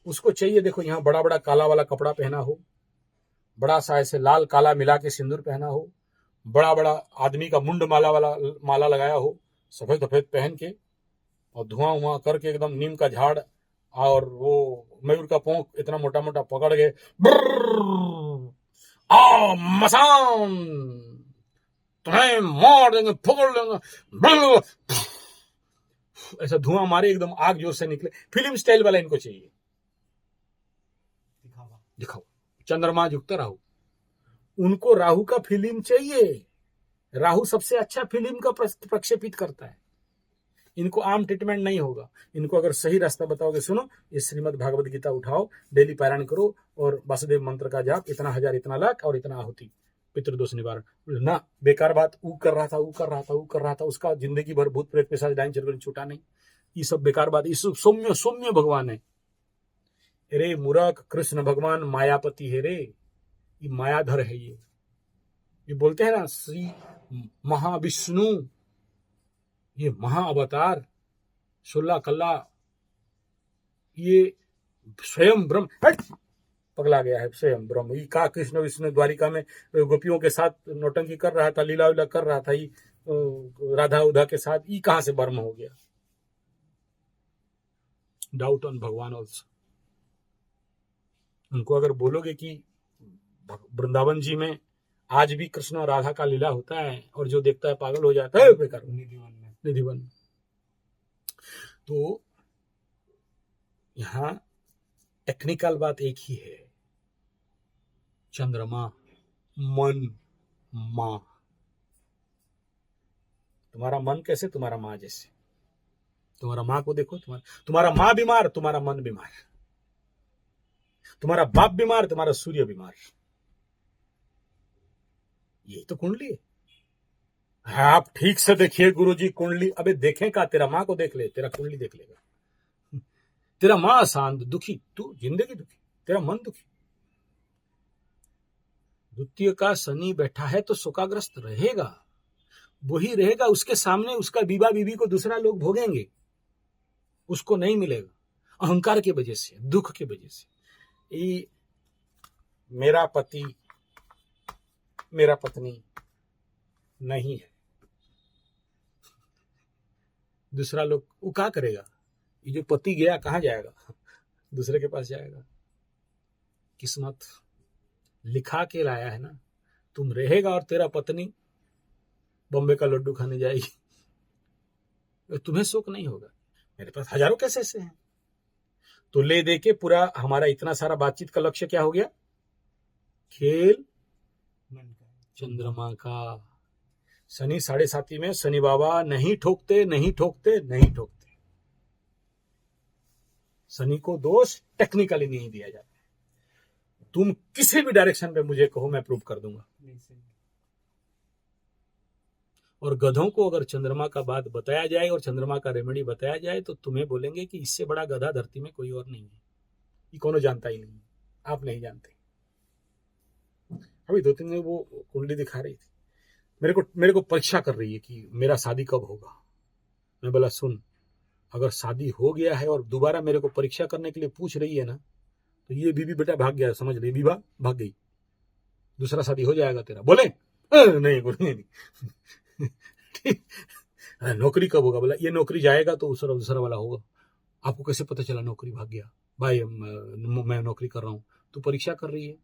उसको चाहिए, देखो यहाँ बड़ा काला वाला कपड़ा पहना हो, बड़ा सा ऐसे लाल काला मिला के सिंदूर पहना हो, बड़ा आदमी का मुंड माला लगाया हो, सफेद पहन के, और धुआं उआं करके एकदम नीम का झाड़ और वो मयूर का पोंख इतना मोटा मोटा पकड़ के आ मसान तुम्हें मार देंगे पकड़ लेंगे, ऐसा धुआं मारे एकदम आग जोर से निकले, फिल्म स्टाइल वाला इनको चाहिए। दिखाओ चंद्रमा युक्त राहु, उनको राहु का फिल्म चाहिए। राहु सबसे अच्छा फिल्म का प्रक्षेपित करता है। इनको आम ट्रीटमेंट नहीं होगा। इनको अगर सही रास्ता बताओगे, सुनो ये श्रीमद् भागवत गीता उठाओ, डेली पारायण करो और वासुदेव मंत्र का जाप, इतना हजार इतना लाख और इतना आहुति, पितृदोष निवारण ना। बेकार बात, ऊ कर रहा था, उसका जिंदगी भर भूत प्रेत पिशाच डायन चरगुन छूटा नहीं। ये सब बेकार बात। ये सौम्य सौम्य भगवान है। अरे मूर्ख, कृष्ण भगवान मायापति है रे, ये मायाधर है। ये बोलते हैं ना श्री महाविष्णु, ये महाअवतार 16 कल्ला, ये स्वयं ब्रह्म पगला गया है। स्वयं ब्रह्म ये का कृष्ण विष्णु द्वारिका में गोपियों के साथ नौटंकी कर रहा था, लीला उला कर रहा था, ये राधा उधा के साथ, ये कहां से ब्रह्म हो गया। डाउट ऑन भगवान ऑल्सो। उनको अगर बोलोगे कि वृंदावन जी में आज भी कृष्ण और राधा का लीला होता है और जो देखता है पागल हो जाता है, बेकार निधिवन। तो यहां टेक्निकल बात एक ही है, चंद्रमा, मन, मां। तुम्हारा मन कैसे? तुम्हारा मां जैसे। तुम्हारा मां को देखो, तुम्हारा मां बीमार, तुम्हारा मन बीमार, तुम्हारा बाप बीमार, तुम्हारा सूर्य बीमार। यही तो कुंडली है। आप ठीक से देखिए गुरुजी कुंडली। अबे देखें का, तेरा मां को देख ले, तेरा कुंडली देख लेगा। तेरा मां अशांत, दुखी, तू जिंदगी दुखी, तेरा मन दुखी। द्वितीय का शनि बैठा है तो शोकाग्रस्त रहेगा, वही रहेगा। उसके सामने उसका बीबा बीबी को दूसरा लोग भोगेंगे, उसको नहीं मिलेगा। अहंकार की वजह से, दुख की वजह से। ये मेरा पति, मेरा पत्नी नहीं है, दूसरा लोग, वो क्या करेगा? ये जो पति गया कहां जाएगा? दूसरे के पास जाएगा। किस्मत लिखा के लाया है ना, तुम रहेगा और तेरा पत्नी बॉम्बे का लड्डू खाने जाएगी, तुम्हें शोक नहीं होगा। मेरे पास हजारों कैसे ऐसे हैं। तो ले दे के पूरा हमारा इतना सारा बातचीत का लक्ष्य क्या हो गया? खेल चंद्रमा का। शनि 7.5 में शनि बाबा नहीं ठोकते, नहीं ठोकते, नहीं ठोकते। शनि को दोष टेक्निकली नहीं दिया जाता। तुम किसी भी डायरेक्शन पे मुझे कहो, मैं प्रूव कर दूंगा। और गधों को अगर चंद्रमा का बात बताया जाए और चंद्रमा का रेमेडी बताया जाए तो तुम्हें बोलेंगे कि इससे बड़ा गधा धरती में कोई और नहीं है, ये कौन जानता ही नहीं, आप नहीं जानते। अभी 2-3 दिन वो कुंडली दिखा रही थी, मेरे को परीक्षा कर रही है कि मेरा शादी कब होगा। मैं बोला सुन, अगर शादी हो गया है और दोबारा मेरे को परीक्षा करने के लिए पूछ रही है ना, तो ये बीबी बेटा भाग गया, समझ ली, बीबा भाग गई, दूसरा शादी हो जाएगा तेरा। बोले नहीं बोले ठीक, नौकरी कब होगा? बोला ये नौकरी जाएगा तो दूसरा वाला होगा। आपको कैसे पता चला नौकरी भाग गया? भाई मैं नौकरी कर रहा हूं। तू परीक्षा कर रही है,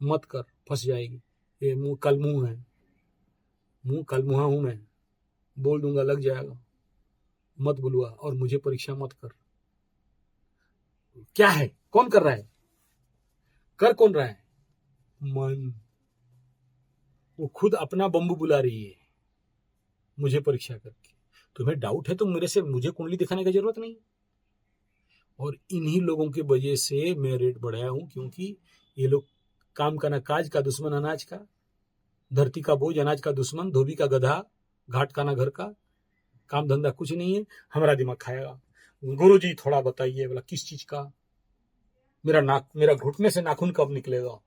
मत कर, फंस जाएगी। ये मुंह कल मुंह है, मुंह कल मुहा हूं मैं, बोल दूंगा लग जाएगा, मत बुलवा और मुझे परीक्षा मत कर। क्या है? कौन कर रहा है? कर कौन रहा है? मन। वो खुद अपना बम्बू बुला रही है मुझे परीक्षा करके। तुम्हें डाउट है तो मेरे से मुझे कुंडली दिखाने की जरूरत नहीं। और इन्हीं लोगों की वजह से मैं रेट बढ़ाया हूं, क्योंकि ये लोग काम का ना काज का, दुश्मन अनाज का, धरती का बोझ अनाज का दुश्मन, धोबी का गधा, घाट का ना घर का, काम धंधा कुछ नहीं है। हमारा दिमाग खाएगा। गुरुजी थोड़ा बताइए। बोला किस चीज का? मेरा घुटने से नाखून कब निकलेगा?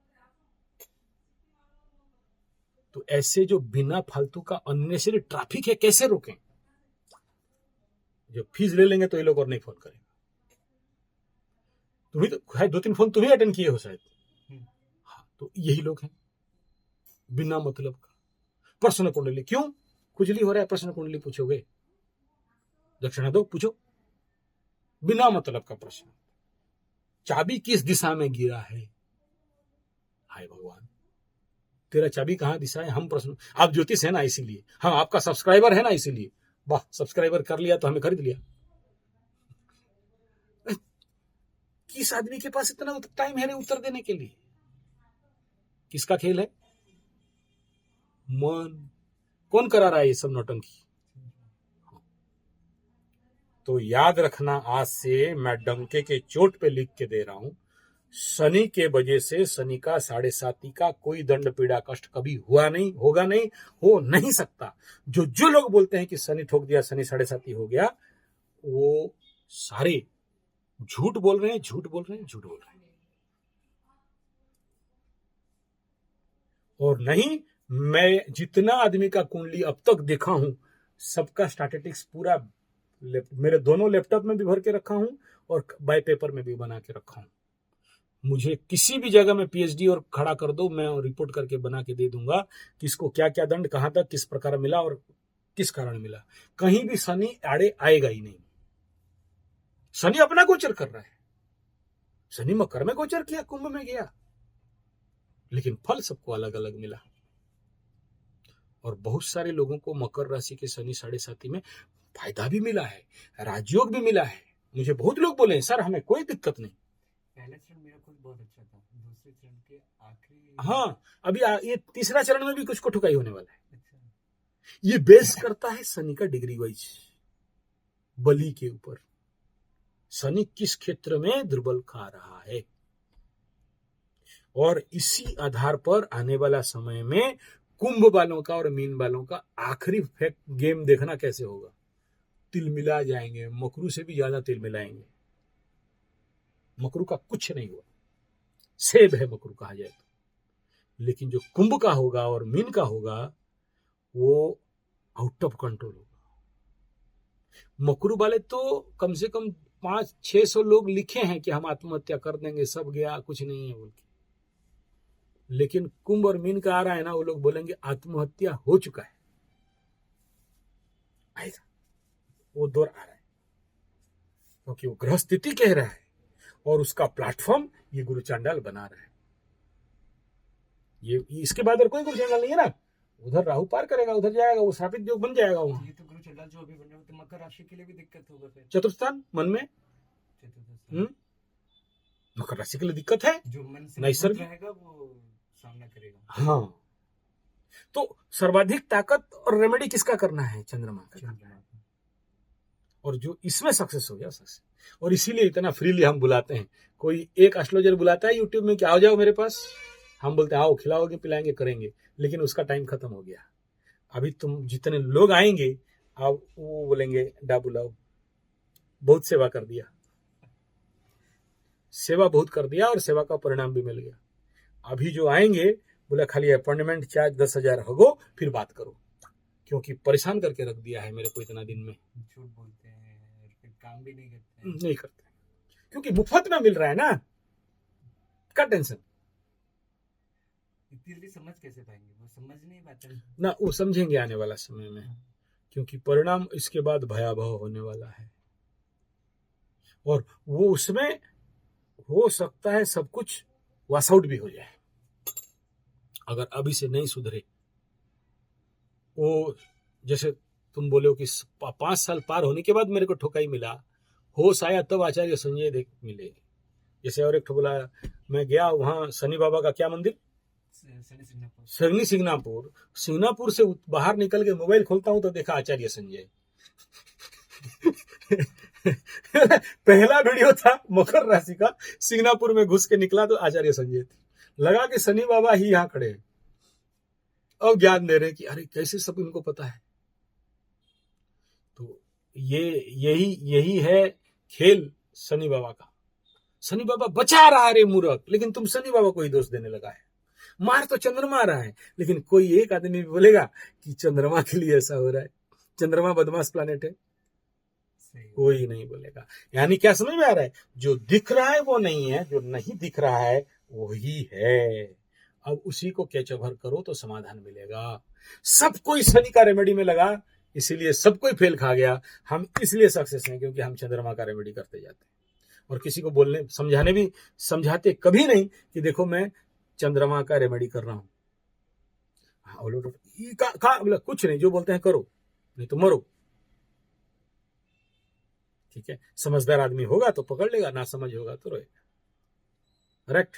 तो ऐसे जो बिना फालतू का अननेसेसरी ट्रैफिक है, कैसे रोकें? जब फीस ले लेंगे तो ये लोग और नहीं फोन करेंगे। तुम्ही तो 2-3 फोन तुम्हें अटेंड किए हो शायद। हाँ, तो यही लोग हैं बिना मतलब का। प्रश्न कुंडली क्यों? खुजली हो रहा है, प्रश्न कुंडली पूछोगे? दक्षिणा दो, पूछो, बिना मतलब का प्रश्न। चाबी किस दिशा में गिरा है? हाय भगवान, तेरा चाबी कहां दिशा है? हम प्रश्न, आप ज्योतिष है ना इसीलिए, हम आपका सब्सक्राइबर है ना इसीलिए, वाह, सब्सक्राइबर कर लिया तो हमें खरीद लिया। किस आदमी के पास इतना टाइम है उत्तर देने के लिए? किसका खेल है? मन। कौन करा रहा है ये सब नौटंकी? तो याद रखना, आज से मैं डंके के चोट पे लिख के दे रहा हूं, शनि के वजह से, शनि का 7.5 का कोई दंड पीड़ा कष्ट कभी हुआ नहीं, होगा नहीं, हो नहीं सकता। जो लोग बोलते हैं कि शनि ठोक दिया, शनि 7.5 हो गया, वो सारे झूठ बोल रहे हैं, झूठ बोल रहे हैं, झूठ बोल रहे हैं। और नहीं, मैं जितना आदमी का कुंडली अब तक देखा हूं, सबका स्टैटिस्टिक्स पूरा मेरे दोनों लैपटॉप में भी भर के रखा हूं और बाय पेपर में भी बना के रखा हूं। मुझे किसी भी जगह में पीएचडी और खड़ा कर दो, मैं रिपोर्ट करके बना के दे दूंगा कि इसको क्या क्या दंड, कहां तक, किस प्रकार मिला और किस कारण मिला। कहीं भी शनि आड़े आएगा ही नहीं। शनि अपना गोचर कर रहा है, शनि मकर में गोचर किया, कुंभ में गया, लेकिन फल सबको अलग अलग मिला। और बहुत सारे लोगों को मकर राशि के शनि 7.5 में फायदा भी मिला है, राजयोग भी मिला है। मुझे बहुत लोग बोले सर हमें कोई दिक्कत नहीं। पहला चरण मेरा खुद बहुत अच्छा था, दूसरे चरण के आखिरी, हाँ, अभी ये तीसरा चरण में भी कुछ को ठुकाई होने वाला है। अच्छा, ये बेस करता है शनि का डिग्री वाइज, बलि के ऊपर, शनि किस क्षेत्र में दुर्बल खा रहा है, और इसी आधार पर आने वाला समय में कुंभ वालों का और मीन वालों का आखिरी फैक्ट गेम देखना कैसे होगा। तिल मिला जाएंगे, मकरू से भी ज्यादा तिल मिलाएंगे। मकरू का कुछ नहीं हुआ, सेब है मकरू कहा जाए तो, लेकिन जो कुंभ का होगा और मीन का होगा वो आउट ऑफ कंट्रोल होगा। मकरू वाले तो कम से कम 500-600 लोग लिखे हैं कि हम आत्महत्या कर देंगे, सब गया, कुछ नहीं है बोल के। लेकिन कुंभ और मीन का आ रहा है ना, वो लोग बोलेंगे आत्महत्या हो चुका है, आएगा, वो दौर आ रहा है, क्योंकि वो ग्रह स्थिति कह रहा है और उसका प्लेटफॉर्म ये गुरु चांडाल बना रहा है। ये इसके बाद और कोई गुरु चांडाल नहीं है ना, उधर राहु पार करेगा, उधर जाएगा, वो श्रापित योग बन जाएगा वहां। ये तो गुरु चंडाल जो अभी बन रहे हो, तो मकर राशि के लिए भी दिक्कत होगा फिर। चतुर्थान मन में, चतुर्थ मकर राशि के लिए दिक्कत है, जो मन से नैसर्गिक रहेगा वो सामना करेगा। हाँ, तो सर्वाधिक ताकत और रेमेडी किसका करना है? चंद्रमा का। और जो इसमें सक्सेस हो गया सक्सेस, और इसीलिए इतना फ्रीली हम बुलाते हैं। कोई एक एस्ट्रोलॉजर बुलाता है यूट्यूब में कि आओ जाओ मेरे पास, हम बोलते हैं आओ, खिलाओगे, पिलाएंगे, करेंगे, लेकिन उसका टाइम खत्म हो गया। अभी तुम जितने लोग आएंगे, आप वो बोलेंगे डा बुलाओ, बहुत सेवा कर दिया, सेवा बहुत कर दिया और सेवा का परिणाम भी मिल गया। अभी जो आएंगे बोला खाली अपॉइंटमेंट चार्ज 10,000 होगो, फिर बात करो, क्योंकि परेशान करके रख दिया है मेरे को इतना दिन में। झूठ बोलते हैं, फिर काम भी नहीं करते, क्योंकि मुफ्त में मिल रहा है ना, क्या टेंशन। जल्दी समझ कैसे पाएंगे, वो समझ नहीं पाते ना, वो समझेंगे आने वाला समय में, क्योंकि परिणाम इसके बाद भयावह होने वाला है। और वो उसमें हो सकता है सब कुछ वॉश आउट भी हो जाए अगर अभी से नहीं सुधरे। वो जैसे तुम बोले हो कि 5 साल पार होने के बाद मेरे को ठोकाई मिला, होश आया तब आचार्य संजय देख मिले। जैसे और एक ठो बोला, मैं गया वहां शनि बाबा का क्या मंदिर, शनि सिंगनापुर से बाहर निकल के मोबाइल खोलता हूं तो देखा आचार्य संजय। पहला वीडियो था मकर राशि का, सिंगनापुर में घुस के निकला तो आचार्य संजय थे, लगा कि शनि बाबा ही यहां खड़े हैं और ज्ञान दे रहे हैं कि अरे कैसे सब इनको पता है। तो यही है खेल शनि बाबा का। शनि बाबा बचा रहा है रे मूर्ख, लेकिन तुम शनि बाबा को ही दोष देने लगा है। मार तो चंद्रमा रहा है, लेकिन कोई एक आदमी भी बोलेगा कि चंद्रमा के लिए ऐसा हो रहा है, चंद्रमा बदमाश प्लैनेट है, कोई नहीं बोलेगा। यानी क्या समझ में आ रहा है, जो दिख रहा है वो नहीं है, जो नहीं दिख रहा है वही है। अब उसी को कैच ओवर करो तो समाधान मिलेगा। सब कोई शनि का रेमेडी में लगा इसीलिए सब कोई फेल खा गया। हम इसलिए सक्सेस हैं क्योंकि हम चंद्रमा का रेमेडी करते जाते हैं और किसी को बोलने समझाते कभी नहीं कि देखो मैं चंद्रमा का रेमेडी कर रहा हूं। हाँ, बोला कुछ नहीं, जो बोलते हैं करो, नहीं तो मरो। ठीक है, समझदार आदमी होगा तो पकड़ लेगा, ना समझ होगा तो रोएगा। करेक्ट।